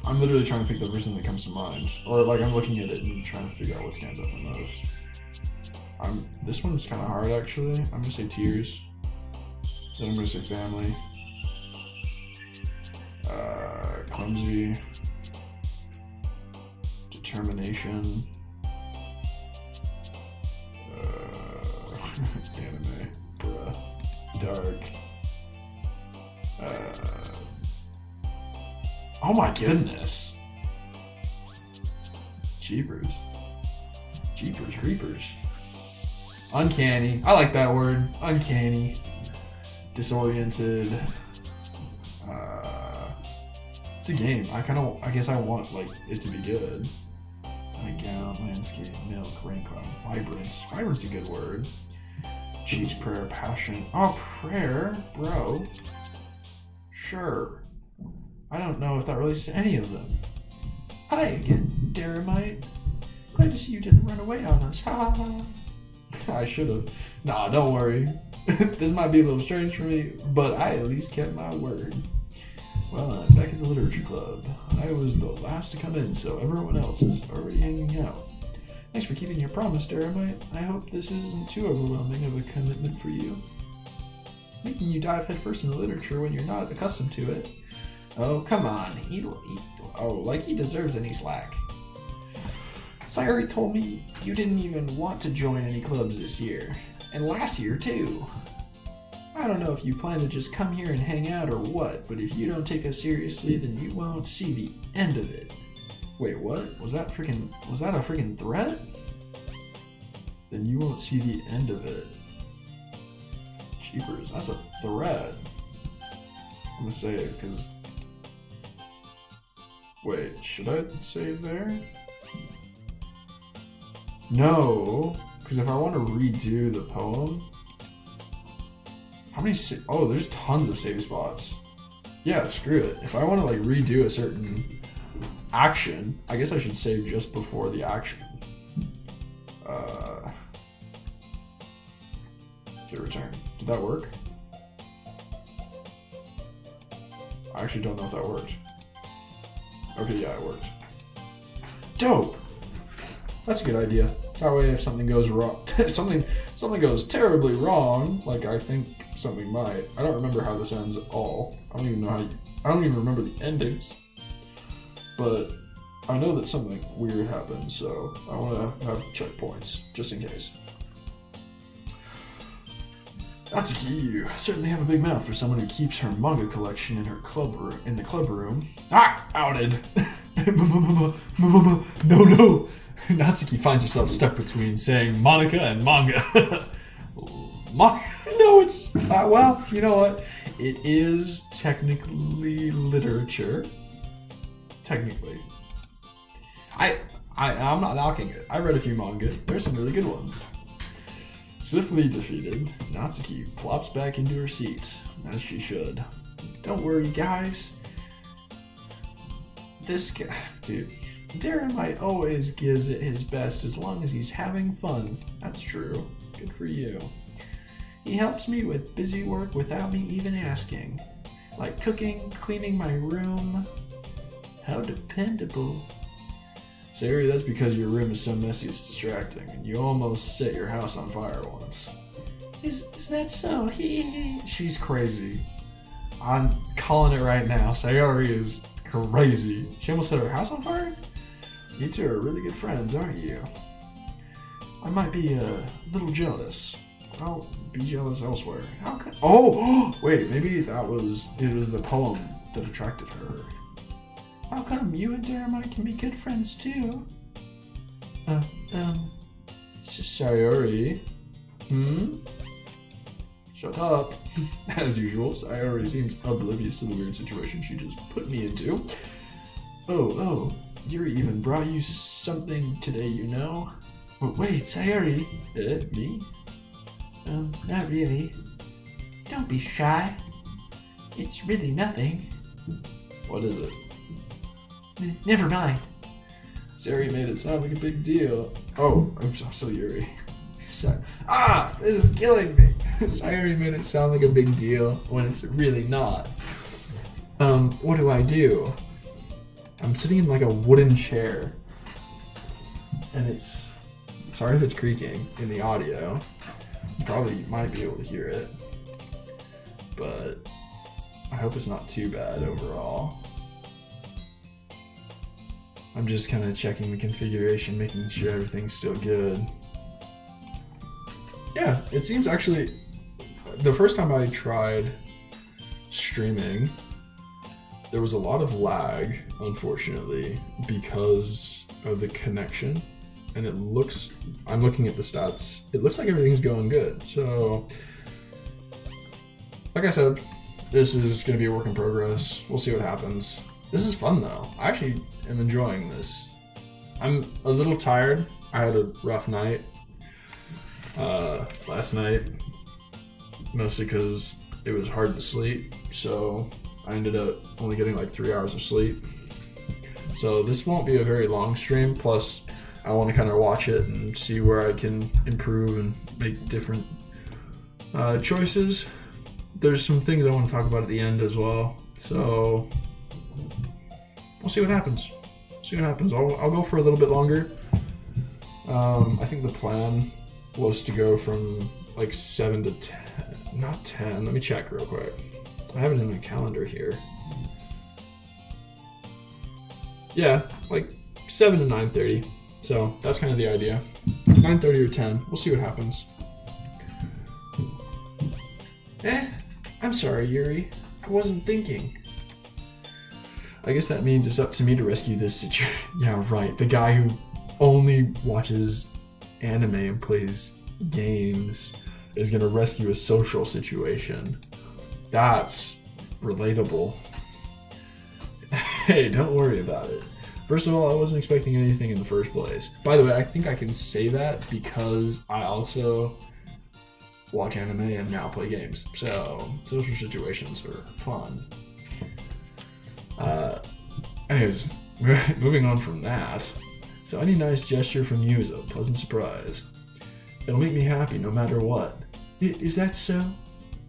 I'm literally trying to pick the first thing that comes to mind, or like I'm looking at it and trying to figure out what stands out the most. This one's kind of hard actually. I'm gonna say tears. Then I'm gonna say family. Clumsy. Determination. Anime. Bruh. Dark. Oh my goodness. Jeepers. Jeepers creepers. Uncanny. I like that word. Uncanny. Disoriented. It's a game. I guess I want like it to be good. Nightgown, landscape, milk, rain cloud, vibrance. Vibrance is a good word. Cheese, prayer, passion. Oh, prayer, bro. Sure. I don't know if that relates to any of them. Hi again, Daramite. Glad to see you didn't run away on us. Ha ha. I should have. Nah, don't worry. This might be a little strange for me, but I at least kept my word. Well, I'm back in the literature club. I was the last to come in, so everyone else is already hanging out. Thanks for keeping your promise, Daramite. I hope this isn't too overwhelming of a commitment for you. Making you dive headfirst into literature when you're not accustomed to it. Oh, come on. He deserves any slack. Sayuri told me you didn't even want to join any clubs this year. And last year, too. I don't know if you plan to just come here and hang out or what, but if you don't take us seriously, then you won't see the end of it. Wait, what? Was that a freaking threat? Then you won't see the end of it. Jeepers, that's a threat. I'm gonna save, because... Wait, should I save there? No, because if I want to redo the poem... How many... Oh, there's tons of save spots. Yeah, screw it. If I want to like redo a certain action, I guess I should save just before the action. To return. Did that work? I actually don't know if that worked. Okay, yeah, it worked. Dope! That's a good idea. That way if something goes wrong, something goes terribly wrong, like I think something might. I don't remember how this ends at all. I don't even remember the endings. But I know that something weird happened, so I want to have checkpoints, just in case. Natsuki, you certainly have a big mouth for someone who keeps her manga collection in the club room. Ah! Outed! No! Natsuki finds herself stuck between saying Monica and manga. No, it's... well, you know what? It is technically literature. Technically. I'm not knocking it. I read a few manga. There's some really good ones. Swiftly defeated, Natsuki plops back into her seat, as she should. Don't worry, guys. This guy... Dude... Daramite always gives it his best as long as he's having fun. That's true. Good for you. He helps me with busy work without me even asking. Like cooking, cleaning my room. How dependable. Sayuri, that's because your room is so messy it's distracting, and you almost set your house on fire once. Is that so? She's crazy. I'm calling it right now. Sayuri is crazy. She almost set her house on fire? You two are really good friends, aren't you? I might be a little jealous. I'll be jealous elsewhere. How can... Oh! Wait, maybe it was the poem that attracted her. How come you and Daramite can be good friends too? Sayori? Shut up. As usual, Sayori seems oblivious to the weird situation she just put me into. Oh, Yuri even brought you something today, you know? Oh, wait, Sayori. Me? Not really. Don't be shy. It's really nothing. What is it? Never mind. Sayori made it sound like a big deal. Oh, oops, I'm still Yuri. This is killing me. Sayori made it sound like a big deal when it's really not. What do I do? I'm sitting in like a wooden chair. And it's... Sorry if it's creaking in the audio. You probably might be able to hear it. But I hope it's not too bad overall. I'm just kind of checking the configuration, making sure everything's still good. Yeah, it seems actually... The first time I tried streaming, there was a lot of lag, unfortunately, because of the connection. And it looks... I'm looking at the stats. It looks like everything's going good. So, like I said, this is going to be a work in progress. We'll see what happens. This is fun, though. I actually am enjoying this. I'm a little tired. I had a rough night last night, mostly because it was hard to sleep. So I ended up only getting like 3 hours of sleep. So this won't be a very long stream. Plus, I want to kind of watch it and see where I can improve and make different choices. There's some things I want to talk about at the end as well. So we'll see what happens. I'll go for a little bit longer. I think the plan was to go from like 7 to 10, not 10. Let me check real quick. I have it in my calendar here. Yeah, like 7 to 9:30. So that's kind of the idea. 9:30 or 10. We'll see what happens. I'm sorry, Yuri. I wasn't thinking. I guess that means it's up to me to rescue this situation. Yeah, right. The guy who only watches anime and plays games is gonna rescue a social situation. That's relatable. Hey, don't worry about it. First of all, I wasn't expecting anything in the first place. By the way, I think I can say that because I also watch anime and now play games. So, social situations are fun. Anyways, moving on from that. So any nice gesture from you is a pleasant surprise. It'll make me happy no matter what. Is that so?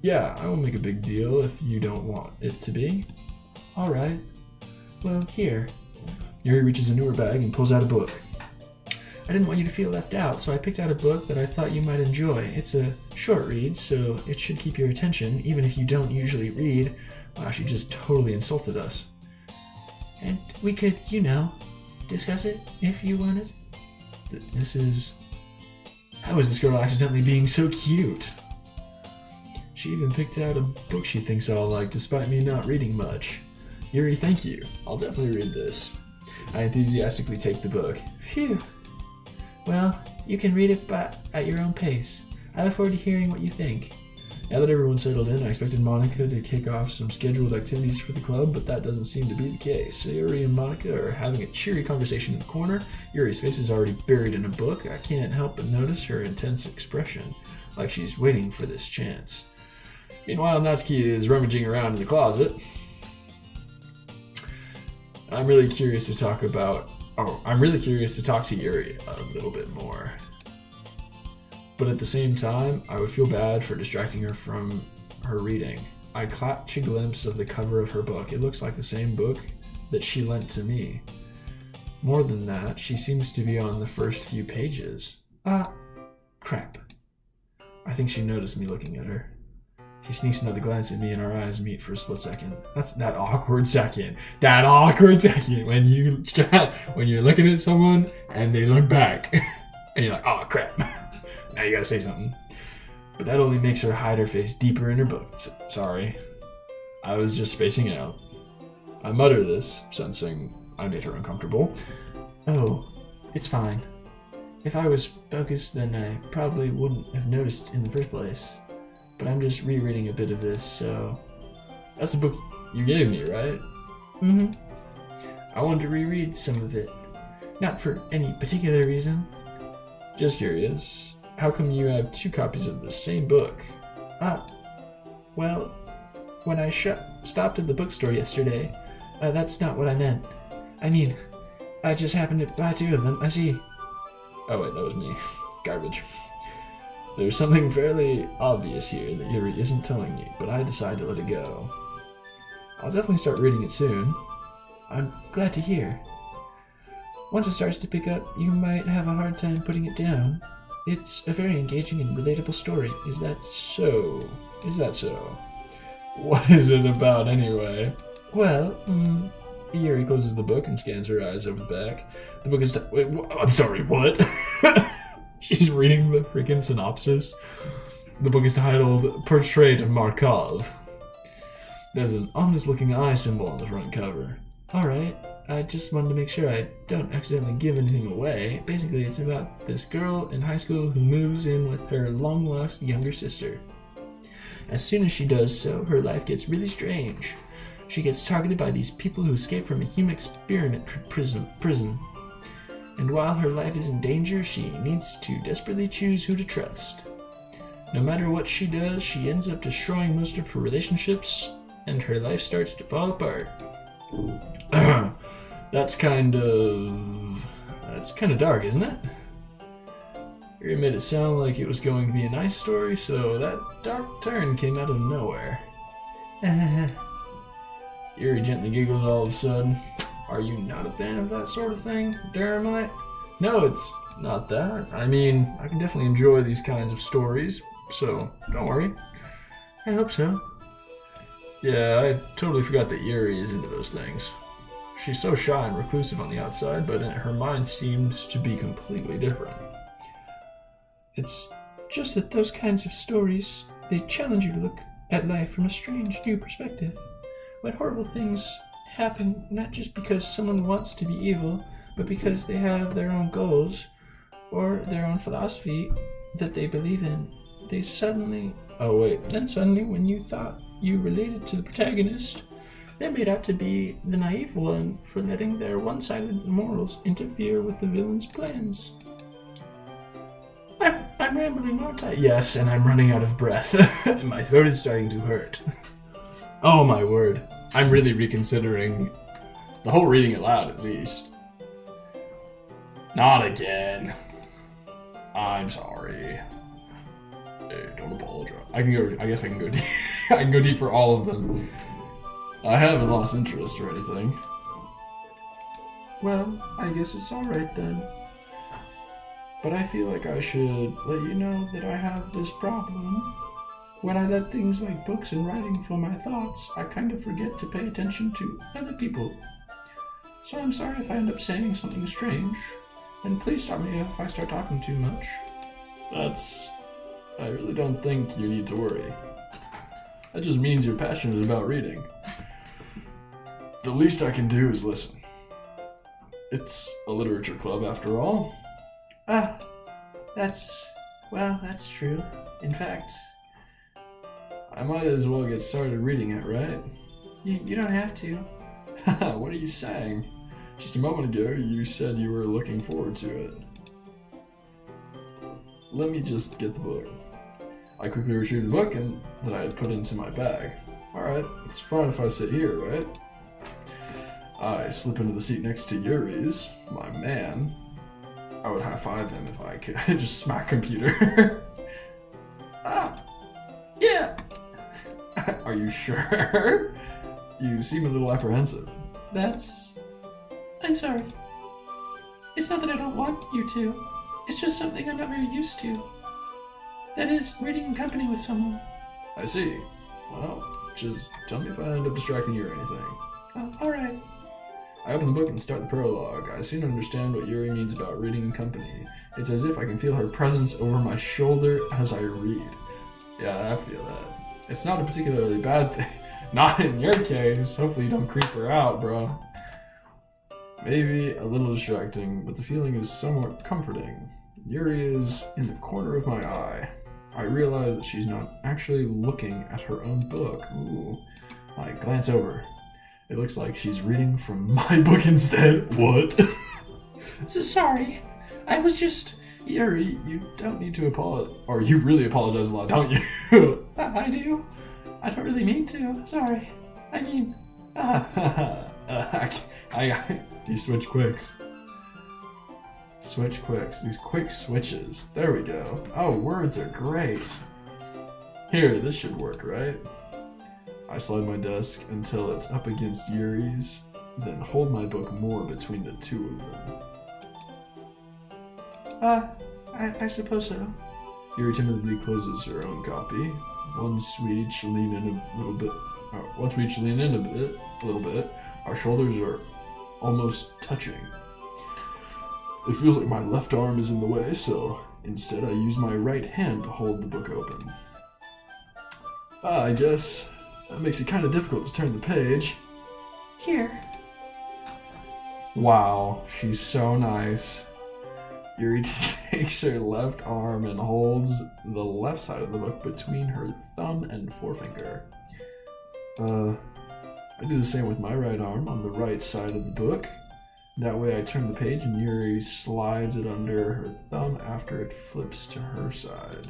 Yeah, I won't make a big deal if you don't want it to be. Alright. Well, here. Yuri reaches into her bag and pulls out a book. I didn't want you to feel left out, so I picked out a book that I thought you might enjoy. It's a short read, so it should keep your attention, even if you don't usually read. Wow, she just totally insulted us. And we could, discuss it if you wanted. How is this girl accidentally being so cute? She even picked out a book she thinks I'll like, despite me not reading much. Yuri, thank you. I'll definitely read this. I enthusiastically take the book. Phew. Well, you can read it at your own pace. I look forward to hearing what you think. Now that everyone's settled in, I expected Monica to kick off some scheduled activities for the club, but that doesn't seem to be the case. So Yuri and Monica are having a cheery conversation in the corner. Yuri's face is already buried in a book. I can't help but notice her intense expression, like she's waiting for this chance. Meanwhile, Natsuki is rummaging around in the closet. I'm really curious to talk to Yuri a little bit more. But at the same time, I would feel bad for distracting her from her reading. I catch a glimpse of the cover of her book. It looks like the same book that she lent to me. More than that, she seems to be on the first few pages. Crap. I think she noticed me looking at her. She sneaks another glance at me and our eyes meet for a split second. That's that awkward second. That awkward second when you're looking at someone and they look back. And you're like, oh crap. Now you gotta say something. But that only makes her hide her face deeper in her book. Sorry. I was just spacing out. I mutter this, sensing I made her uncomfortable. Oh, it's fine. If I was focused, then I probably wouldn't have noticed in the first place. But I'm just rereading a bit of this, so... That's the book you gave me, right? Mm-hmm. I wanted to reread some of it. Not for any particular reason. Just curious, how come you have 2 copies of the same book? Well, when I stopped at the bookstore yesterday, that's not what I meant. I mean, I just happened to buy 2 of them, I see. Oh wait, that was me. Garbage. There's something fairly obvious here that Yuri isn't telling me, but I decide to let it go. I'll definitely start reading it soon. I'm glad to hear. Once it starts to pick up, you might have a hard time putting it down. It's a very engaging and relatable story. Is that so? What is it about anyway? Well, Yuri closes the book and scans her eyes over the back. The book is... Wait, I'm sorry, what? She's reading the freaking synopsis. The book is titled Portrait of Markov. There's an ominous-looking eye symbol on the front cover. Alright, I just wanted to make sure I don't accidentally give anything away. Basically, it's about this girl in high school who moves in with her long-lost younger sister. As soon as she does so, her life gets really strange. She gets targeted by these people who escape from a human experiment prison. And while her life is in danger, she needs to desperately choose who to trust. No matter what she does, she ends up destroying most of her relationships, and her life starts to fall apart. That's kind of dark, isn't it? You made it sound like it was going to be a nice story, so that dark turn came out of nowhere. Yuri gently giggles all of a sudden. Are you not a fan of that sort of thing, Durhamite? No, it's not that. I mean, I can definitely enjoy these kinds of stories, so don't worry. I hope so. Yeah, I totally forgot that Yuri is into those things. She's so shy and reclusive on the outside, but her mind seems to be completely different. It's just that those kinds of stories, they challenge you to look at life from a strange new perspective. When horrible things happen, not just because someone wants to be evil, but because they have their own goals or their own philosophy that they believe in, then suddenly when you thought you related to the protagonist, they're made out to be the naive one for letting their one-sided morals interfere with the villain's plans. I'm rambling, aren't I? Yes, and I'm running out of breath. And my throat is starting to hurt. Oh my word. I'm really reconsidering the whole reading it loud, at least. Not again. I'm sorry. Hey, don't apologize. I guess I can go deep. I can go deep for all of them. I haven't lost interest or anything. Well, I guess it's alright then. But I feel like I should let you know that I have this problem. When I let things like books and writing fill my thoughts, I kind of forget to pay attention to other people. So I'm sorry if I end up saying something strange. And please stop me if I start talking too much. I really don't think you need to worry. That just means you're passionate about reading. The least I can do is listen. It's a literature club after all. That's true. In fact, I might as well get started reading it, right? You don't have to. What are you saying? Just a moment ago, you said you were looking forward to it. Let me just get the book. I quickly retrieved the book that I had put into my bag. Alright, it's fine if I sit here, right? I slip into the seat next to Yuri's, my man. I would high-five him if I could. Just smack computer. Yeah! Are you sure? You seem a little apprehensive. I'm sorry. It's not that I don't want you to. It's just something I'm not very used to. That is, reading in company with someone. I see. Well, just tell me if I end up distracting you or anything. Alright. I open the book and start the prologue. I soon understand what Yuri means about reading in company. It's as if I can feel her presence over my shoulder as I read. Yeah, I feel that. It's not a particularly bad thing. Not in your case. Hopefully you don't creep her out, bro. Maybe a little distracting, but the feeling is somewhat comforting. Yuri is in the corner of my eye. I realize that she's not actually looking at her own book. Ooh. I glance over. It looks like she's reading from my book instead. What? So sorry. I was just... Yuri, you don't need to apologize. Or you really apologize a lot, don't you? I do. I don't really mean to. Sorry. I mean... These switch quicks. Switch quicks. These quick switches. There we go. Oh, words are great. Here, this should work, right? I slide my desk until it's up against Yuri's, then hold my book more between the two of them. I suppose so. Yuri timidly closes her own copy. Once we each lean in a little bit, our shoulders are almost touching. It feels like my left arm is in the way, so instead I use my right hand to hold the book open. I guess that makes it kind of difficult to turn the page. Here. Wow, she's so nice. Yuri takes her left arm and holds the left side of the book between her thumb and forefinger. I do the same with my right arm on the right side of the book. That way I turn the page and Yuri slides it under her thumb after it flips to her side.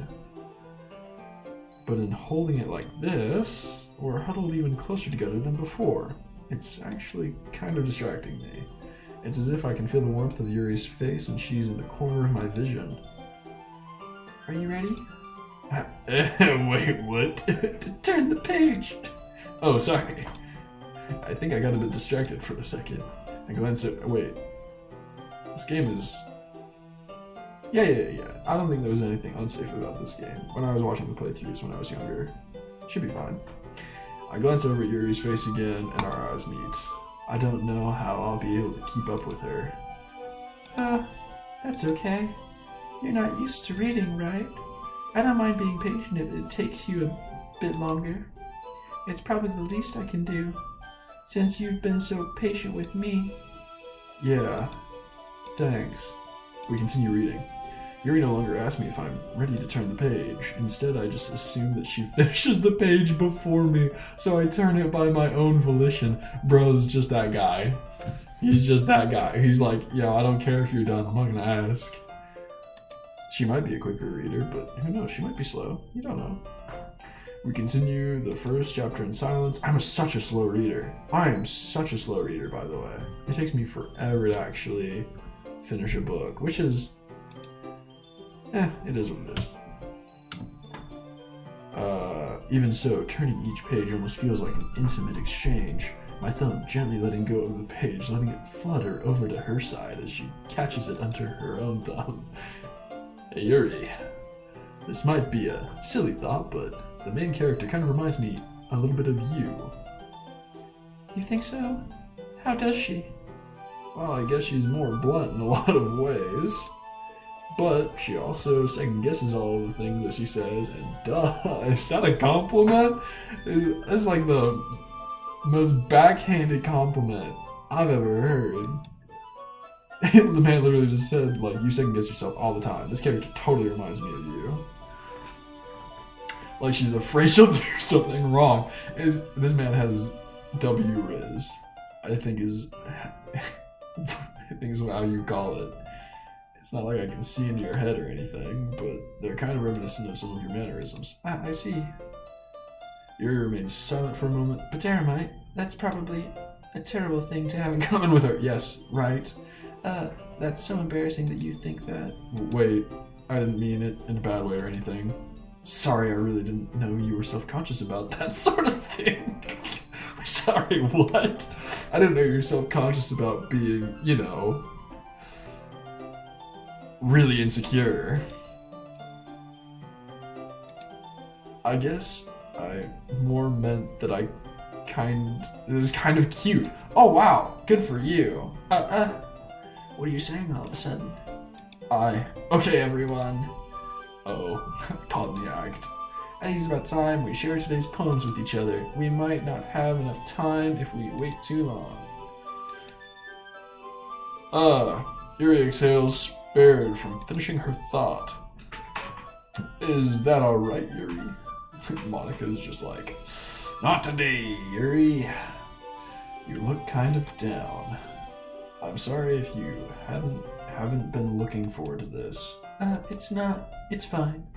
But in holding it like this, we're huddled even closer together than before. It's actually kind of distracting me. It's as if I can feel the warmth of Yuri's face and she's in the corner of my vision. Are you ready? Wait, what? To turn the page. Oh, sorry. I think I got a bit distracted for a second. I glanced at... Wait. This game is... Yeah. I don't think there was anything unsafe about this game. When I was watching the playthroughs when I was younger. Should be fine. I glance over at Yuri's face again, and our eyes meet. I don't know how I'll be able to keep up with her. That's okay. You're not used to reading, right? I don't mind being patient if it takes you a bit longer. It's probably the least I can do, since you've been so patient with me. Yeah. Thanks. We continue reading. Yuri no longer asks me if I'm ready to turn the page. Instead, I just assume that she finishes the page before me, so I turn it by my own volition. Bro's just that guy. He's just that guy. He's like, yo, I don't care if you're done. I'm not gonna ask. She might be a quicker reader, but who knows? She might be slow. You don't know. We continue the first chapter in silence. I'm such a slow reader. I am such a slow reader, by the way. It takes me forever to actually finish a book, which is... it is what it is. Even so, turning each page almost feels like an intimate exchange. My thumb gently letting go of the page, letting it flutter over to her side as she catches it under her own thumb. Hey, Yuri. This might be a silly thought, but the main character kind of reminds me a little bit of you. You think so? How does she? Well, I guess she's more blunt in a lot of ways. But she also second guesses all of the things that she says, and duh, is that a compliment? It's like the most backhanded compliment I've ever heard. The man literally just said, like, you second guess yourself all the time. This character totally reminds me of you. Like she's afraid she'll do something wrong. This man has W Riz, I think is how you call it. It's not like I can see into your head or anything, but they're kind of reminiscent of some of your mannerisms. I see. Yuri remains silent for a moment. But Eremite, that's probably a terrible thing to have in common. Common with her, yes, right? That's so embarrassing that you think that. Wait, I didn't mean it in a bad way or anything. Sorry, I really didn't know you were self-conscious about that sort of thing. Sorry, what? I didn't know you were self-conscious about being, you know, really insecure. I guess I more meant that it is kind of cute. Oh wow, good for you. What are you saying all of a sudden? Okay everyone. Oh, caught in the act. I think it's about time we share today's poems with each other. We might not have enough time if we wait too long. Yuri exhales, spared from finishing her thought. Is that alright, Yuri? Monika's just like, not today, Yuri. You look kind of down. I'm sorry if you haven't been looking forward to this. It's fine.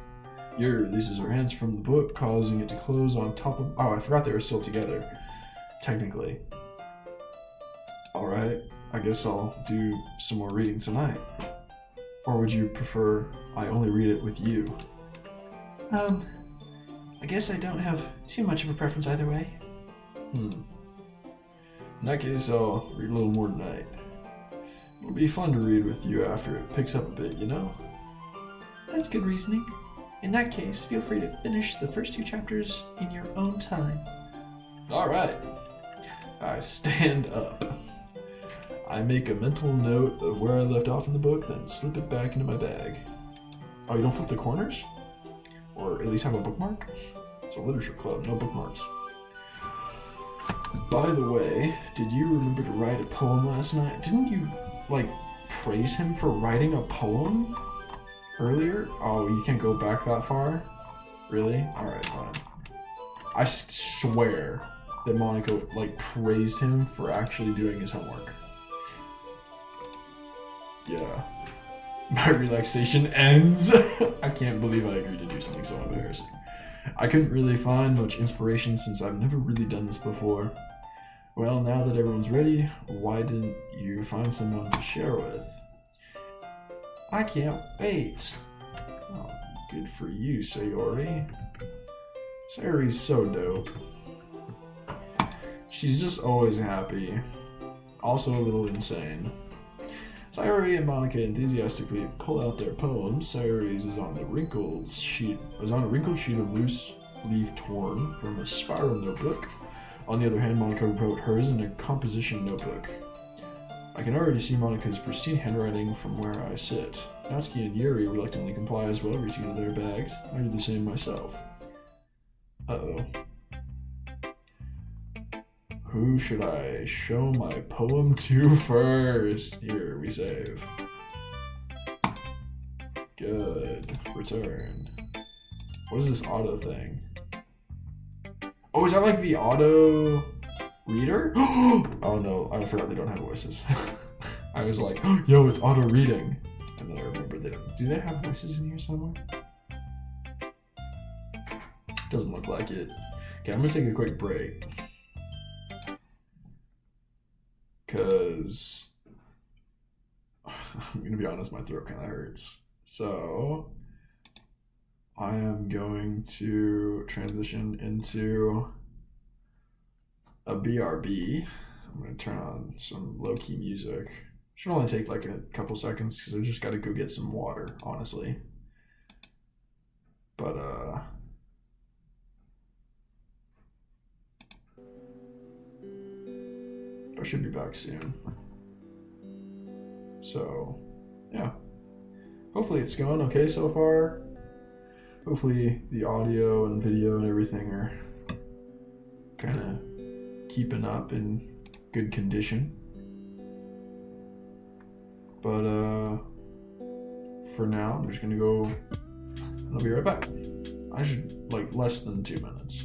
Yuri releases her hands from the book, causing it to close on top of... Oh, I forgot they were still together. Technically. Alright, I guess I'll do some more reading tonight. Or would you prefer I only read it with you? I guess I don't have too much of a preference either way. In that case, I'll read a little more tonight. It'll be fun to read with you after it picks up a bit, you know? That's good reasoning. In that case, feel free to finish the first 2 chapters in your own time. Alright. I stand up. I make a mental note of where I left off in the book, then slip it back into my bag. Oh, you don't flip the corners? Or at least have a bookmark? It's a literature club, no bookmarks. By the way, did you remember to write a poem last night? Didn't you, praise him for writing a poem earlier? Oh, you can't go back that far? Really? Alright, fine. I swear that Monika, praised him for actually doing his homework. Yeah. My relaxation ends. I can't believe I agreed to do something so embarrassing. I couldn't really find much inspiration since I've never really done this before. Well, now that everyone's ready, why didn't you find someone to share with? I can't wait. Oh, good for you, Sayori. Sayori's so dope. She's just always happy. Also a little insane. Sayori and Monika enthusiastically pull out their poems. Sayori's is on a wrinkled sheet of loose leaf torn from a spiral notebook. On the other hand, Monika wrote hers in a composition notebook. I can already see Monika's pristine handwriting from where I sit. Natsuki and Yuri reluctantly comply as well, reaching into their bags. I do the same myself. Uh-oh. Who should I show my poem to first? Here, we save. Good. Return. What is this auto thing? Oh, is that the auto reader? Oh no, I forgot they don't have voices. I was like, yo, it's auto reading. And then I remember do they have voices in here somewhere? Doesn't look like it. Okay, I'm gonna take a quick break. Because I'm gonna be honest, my throat kind of hurts. So I am going to transition into a BRB. I'm gonna turn on some low-key music. Should only take a couple seconds because I just gotta go get some water, honestly. But I should be back soon. So, yeah. Hopefully it's going okay so far. Hopefully the audio and video and everything are kind of keeping up in good condition. But for now, I'm just gonna go and I'll be right back. I should less than 2 minutes.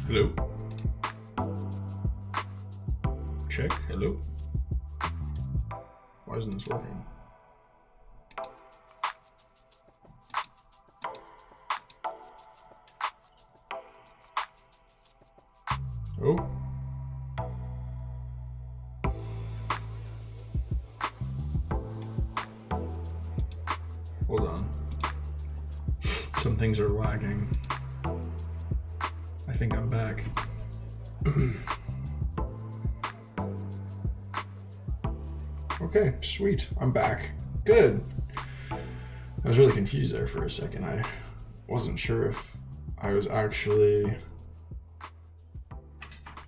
Hello. Check. Hello. Why isn't this working? Oh. Hold on. Some things are lagging. I think I'm back. Okay, sweet. I'm back. Good. I was really confused there for a second. I wasn't sure if I was actually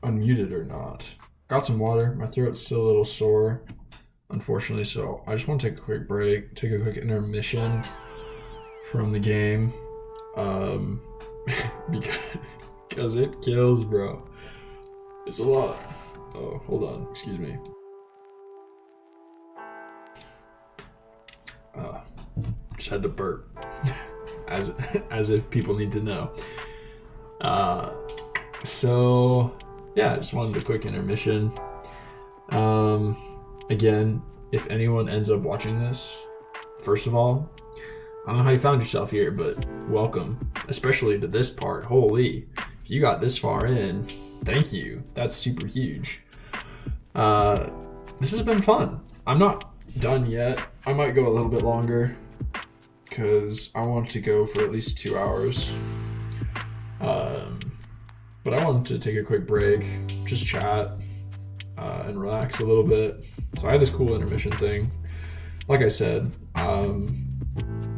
unmuted or not. Got some water. My throat's still a little sore, unfortunately, so I just want to take a quick break, take a quick intermission from the game. Because it kills, bro. It's a lot. Oh, hold on. Excuse me. Just had to burp. as if people need to know. So yeah, I just wanted a quick intermission. Again, if anyone ends up watching this, first of all, I don't know how you found yourself here, but welcome, especially to this part. Holy, if you got this far in, thank you. That's super huge. This has been fun. I'm not done yet. I might go a little bit longer because I want to go for at least 2 hours. But I wanted to take a quick break, just chat, and relax a little bit. So I had this cool intermission thing. Like I said,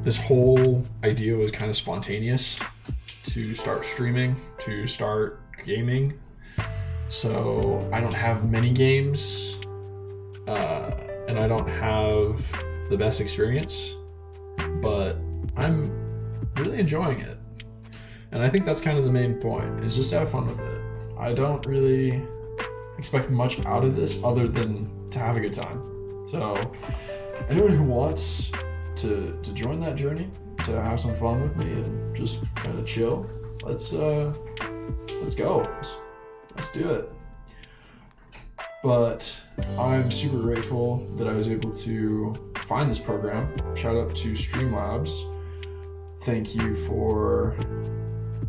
this whole idea was kind of spontaneous to start streaming, to start gaming. So I don't have many games, and I don't have the best experience, but I'm really enjoying it. And I think that's kind of the main point, is just to have fun with it. I don't really expect much out of this other than to have a good time. So anyone who wants to join that journey, to have some fun with me and just kind of chill, let's go. Let's do it. But I'm super grateful that I was able to find this program. Shout out to Streamlabs. Thank you for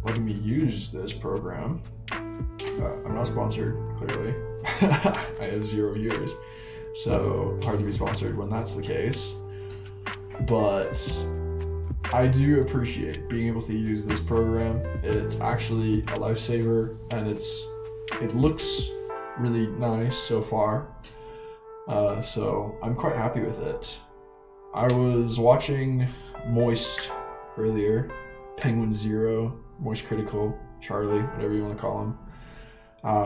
letting me use this program. I'm not sponsored, clearly. I have 0 viewers, so hard to be sponsored when that's the case. But I do appreciate being able to use this program. It's actually a lifesaver, and it looks really nice so far. So I'm quite happy with it. I was watching Moist earlier, Penguin Zero, Moist Critical, Charlie, whatever you want to call him.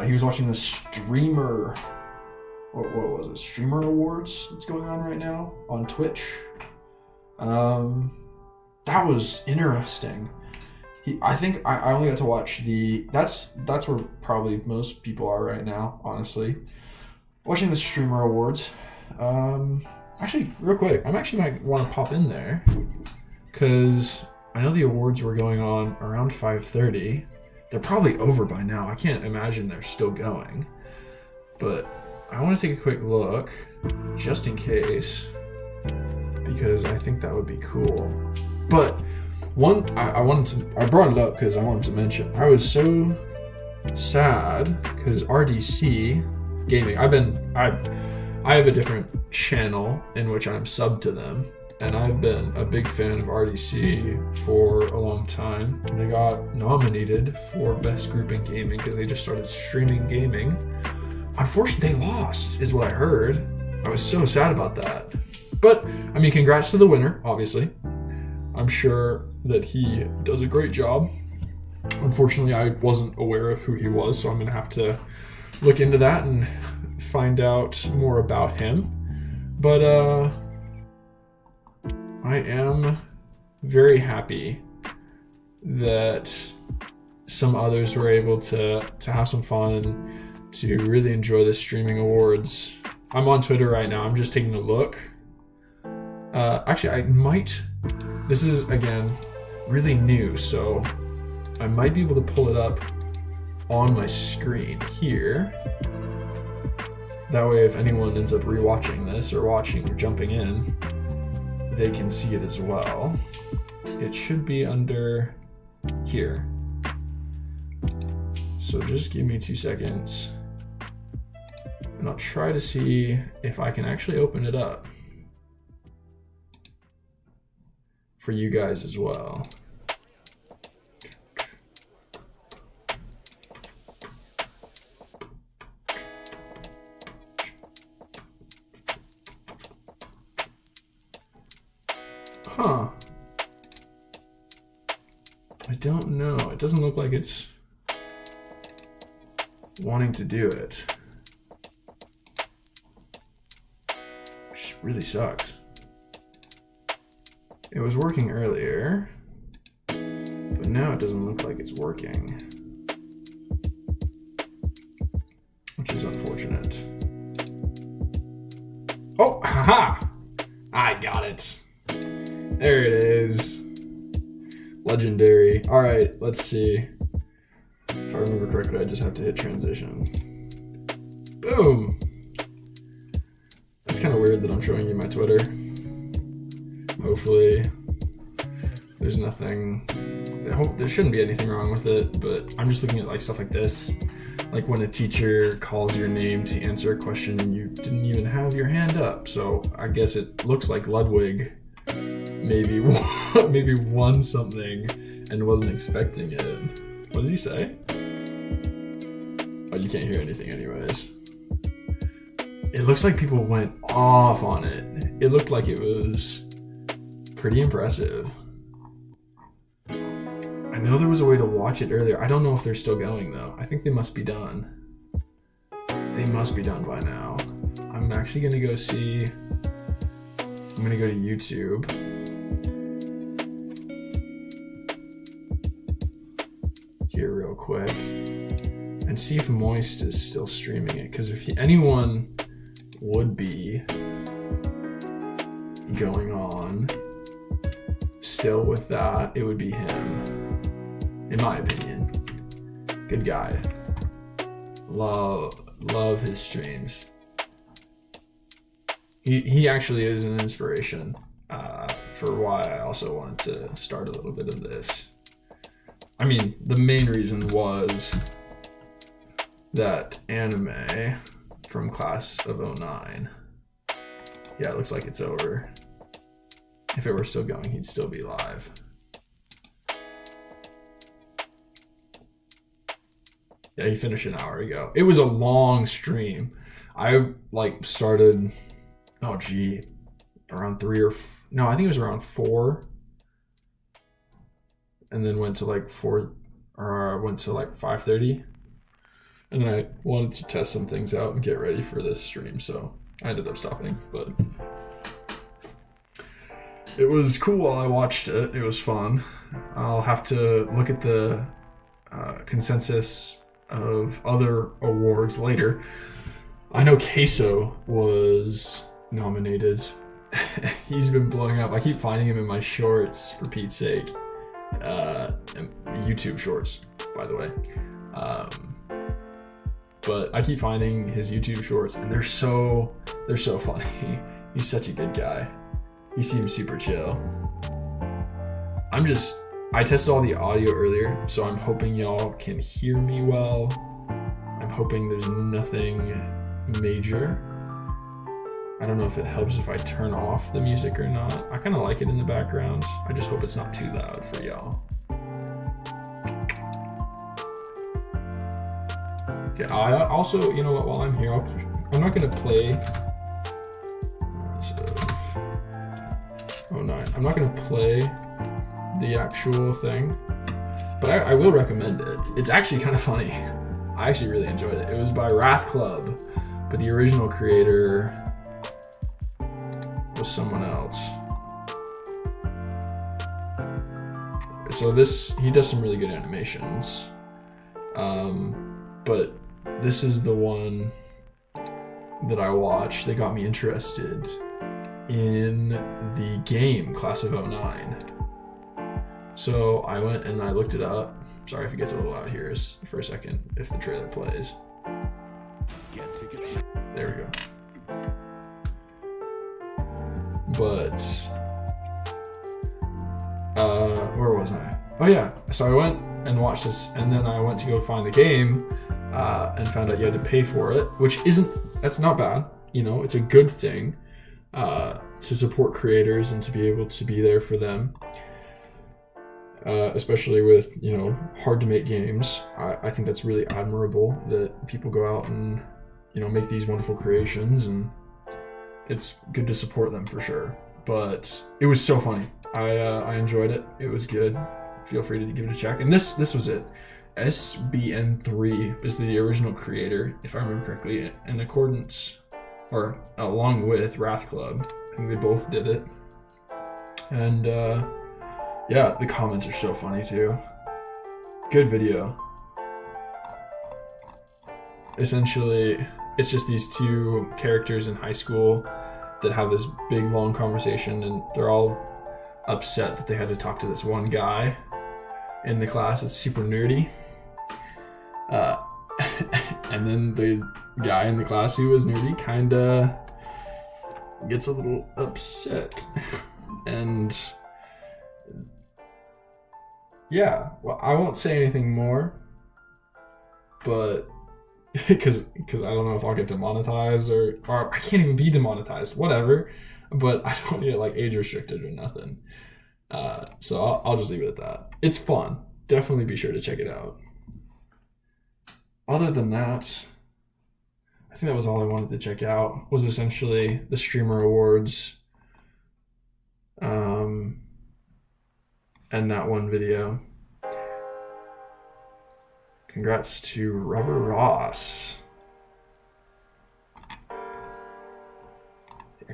He was watching the streamer, what was it, Streamer Awards that's going on right now on Twitch. That was interesting. I think I only got to watch that's where probably most people are right now, honestly. watching the streamer awards. Actually, real quick, I actually might want to pop in there because I know the awards were going on around 5:30. They're probably over by now. I can't imagine they're still going. But I want to take a quick look just in case because I think that would be cool. But I brought it up because I wanted to mention I was so sad because RDC Gaming, I have a different channel in which I'm subbed to them, and I've been a big fan of RDC for a long time. They got nominated for Best Group in Gaming because they just started streaming gaming. Unfortunately, they lost, is what I heard. I was so sad about that. But, I mean, congrats to the winner, obviously. I'm sure that he does a great job. Unfortunately, I wasn't aware of who he was, so I'm going to have to look into that and find out more about him. But I am very happy that some others were able to have some fun, to really enjoy the streaming awards. I'm on Twitter right now. I'm just taking a look. Actually, this is, again, really new, so I might be able to pull it up on my screen here. That way, if anyone ends up rewatching this or watching or jumping in, they can see it as well. It should be under here. So just give me 2 seconds. And I'll try to see if I can actually open it up for you guys as well. Huh. I don't know. It doesn't look like it's wanting to do it. Which really sucks. It was working earlier, but now it doesn't look like it's working, which is unfortunate. Oh, haha! I got it. There it is. Legendary. All right, let's see. If I remember correctly, I just have to hit transition. Boom. It's kind of weird that I'm showing you my Twitter. Hopefully there's nothing, there shouldn't be anything wrong with it, but I'm just looking at like stuff like this. Like when a teacher calls your name to answer a question and you didn't even have your hand up. So I guess it looks like Ludwig maybe won something and wasn't expecting it. What did he say? Oh, you can't hear anything anyways. It looks like people went off on it. It looked like it was pretty impressive. I know there was a way to watch it earlier. I don't know if they're still going though. I think they must be done. They must be done by now. I'm actually gonna go see. I'm gonna go to YouTube. Here real quick. And see if Moist is still streaming it. Because if anyone would be going on still with that, it would be him, in my opinion. Good guy. Love his streams. He actually is an inspiration for why I also wanted to start a little bit of this. I mean, the main reason was that anime from class of 09. Yeah, it looks like it's over. If it were still going, he'd still be live. Yeah, he finished an hour ago. It was a long stream. I started, around 3 or no, I think it was around 4. And then went to 5:30. And then I wanted to test some things out and get ready for this stream, so I ended up stopping, but it was cool while I watched it. It was fun. I'll have to look at the consensus of other awards later. I know Queso was nominated. He's been blowing up. I keep finding him in my shorts, for Pete's sake. YouTube shorts, by the way. But I keep finding his YouTube shorts, and they're so funny. He's such a good guy. He seems super chill. I tested all the audio earlier, so I'm hoping y'all can hear me well. I'm hoping there's nothing major. I don't know if it helps if I turn off the music or not. I kind of like it in the background. I just hope it's not too loud for y'all. Okay, I also, you know what, while I'm here, I'm not going to play... Oh, 9. I'm not going to play the actual thing, but I will recommend it. It's actually kind of funny. I actually really enjoyed it. It was by Wrath Club, but the original creator was someone else. So he does some really good animations, but this is the one that I watched that got me interested in the game Class of 09. So I went and I looked it up. Sorry if it gets a little out here for a second if the trailer plays. There we go. But where was I? Oh yeah, so I went and watched this, and then I went to go find the game and found out you had to pay for it, which that's not bad. You know, it's a good thing to support creators and to be able to be there for them. Especially with, you know, hard to make games. I think that's really admirable that people go out and, you know, make these wonderful creations, and it's good to support them for sure. But it was so funny. I enjoyed it. It was good. Feel free to give it a check. And this was it. SBN3 is the original creator, if I remember correctly, in accordance or along with Wrath Club. I think they both did it. And yeah, the comments are so funny too. Good video. Essentially, it's just these two characters in high school that have this big long conversation, and they're all upset that they had to talk to this one guy in the class. It's super nerdy. And then the guy in the class who was nerdy kinda gets a little upset. And yeah, well, I won't say anything more, but because I don't know if I'll get demonetized or I can't even be demonetized, whatever, but I don't get like age restricted or nothing. So I'll just leave it at that. It's fun. Definitely be sure to check it out. Other than that, I think that was all I wanted to check out, was essentially the Streamer Awards, and that one video. Congrats to Rubber Ross.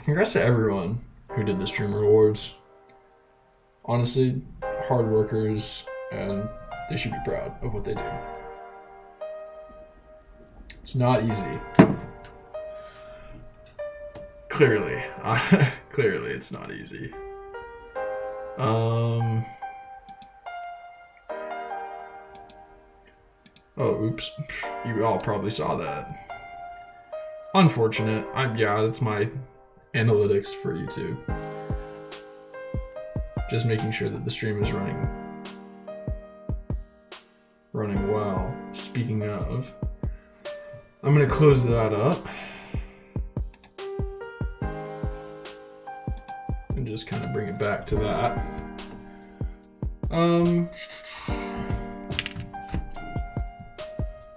Congrats to everyone who did the Streamer Awards. Honestly, hard workers, and they should be proud of what they do. It's not easy. Clearly. Clearly it's not easy. Oh, oops. You all probably saw that. Unfortunate. Yeah, that's my analytics for YouTube. Just making sure that the stream is running well. Speaking of, I'm gonna close that up and just kind of bring it back to that.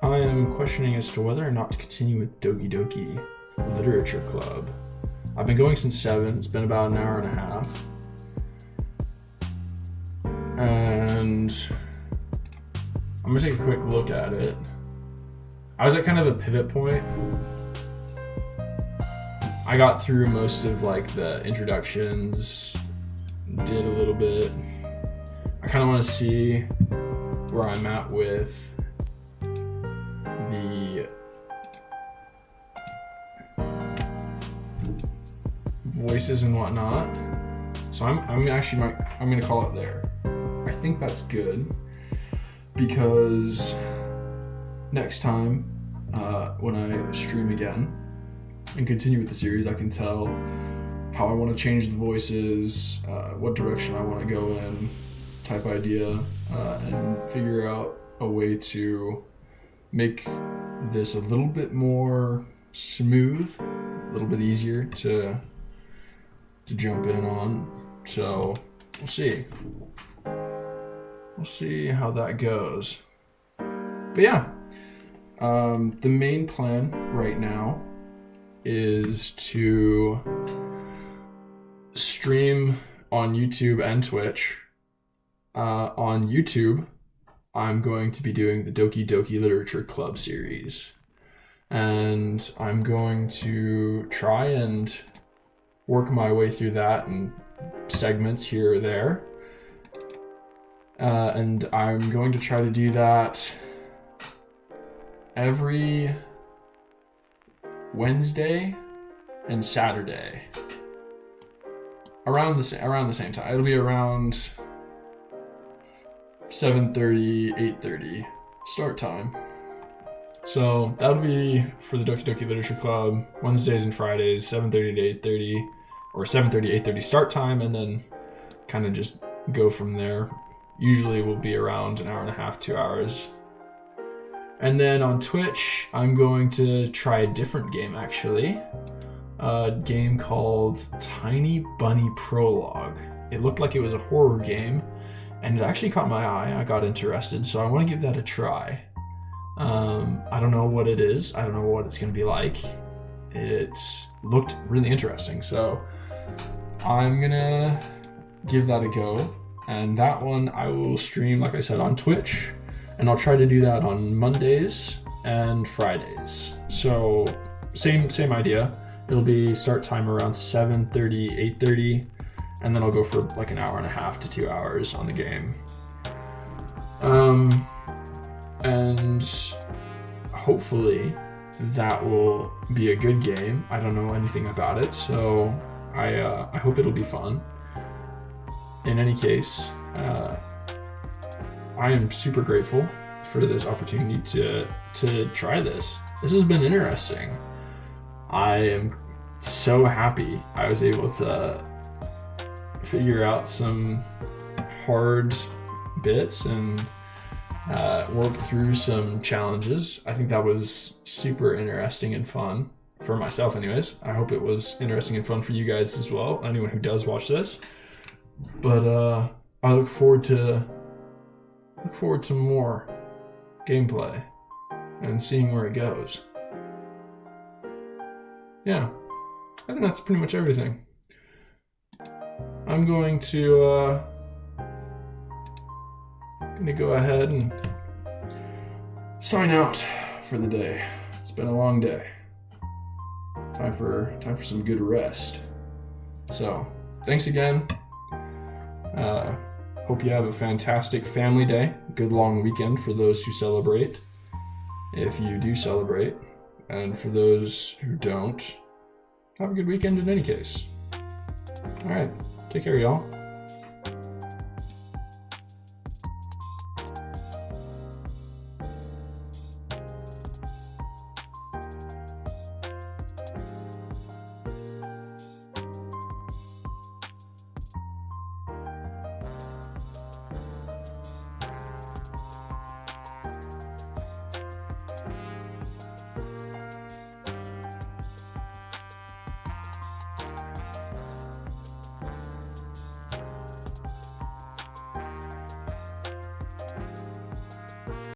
I am questioning as to whether or not to continue with Doki Doki Literature Club. I've been going since 7. It's been about an hour and a half. And I'm gonna take a quick look at it. I was at kind of a pivot point. I got through most of like the introductions, did a little bit. I kind of want to see where I'm at with voices and whatnot. So I'm gonna call it there. I think that's good because next time when I stream again and continue with the series, I can tell how I want to change the voices, what direction I want to go in, type idea, and figure out a way to make this a little bit more smooth, a little bit easier to jump in on. So we'll see. We'll see how that goes. But yeah, the main plan right now is to stream on YouTube and Twitch. On YouTube, I'm going to be doing the Doki Literature Club series. And I'm going to try and work my way through that in segments here or there. And I'm going to try to do that every Wednesday and Saturday. Around the same time. It'll be around 7:30, 8:30 start time. So that'll be for the Doki Literature Club, Wednesdays and Fridays, 7:30 to 8:30, or 7:30, 8:30 start time, and then kind of just go from there. Usually will be around an hour and a half, 2 hours. And then on Twitch, I'm going to try a different game actually. A game called Tiny Bunny Prologue. It looked like it was a horror game, and it actually caught my eye. I got interested, so I want to give that a try. I don't know what it is. I don't know what it's going to be like. It looked really interesting, so I'm going to give that a go. And that one I will stream, like I said, on Twitch, and I'll try to do that on Mondays and Fridays. So same idea. It'll be start time around 7:30, 8:30, and then I'll go for like an hour and a half to 2 hours on the game. And hopefully that will be a good game. I don't know anything about it, so I hope it'll be fun. In any case, I am super grateful for this opportunity to try this. This has been interesting. I am so happy I was able to figure out some hard bits and work through some challenges. I think that was super interesting and fun for myself anyways. I hope it was interesting and fun for you guys as well, anyone who does watch this. But I look forward to more gameplay and seeing where it goes. Yeah, I think that's pretty much everything. I'm going to go ahead and sign out for the day. It's been a long day. Time for some good rest. So, thanks again. Hope you have a fantastic family day. Good long weekend for those who celebrate, if you do celebrate. And for those who don't, have a good weekend in any case. All right, take care, y'all.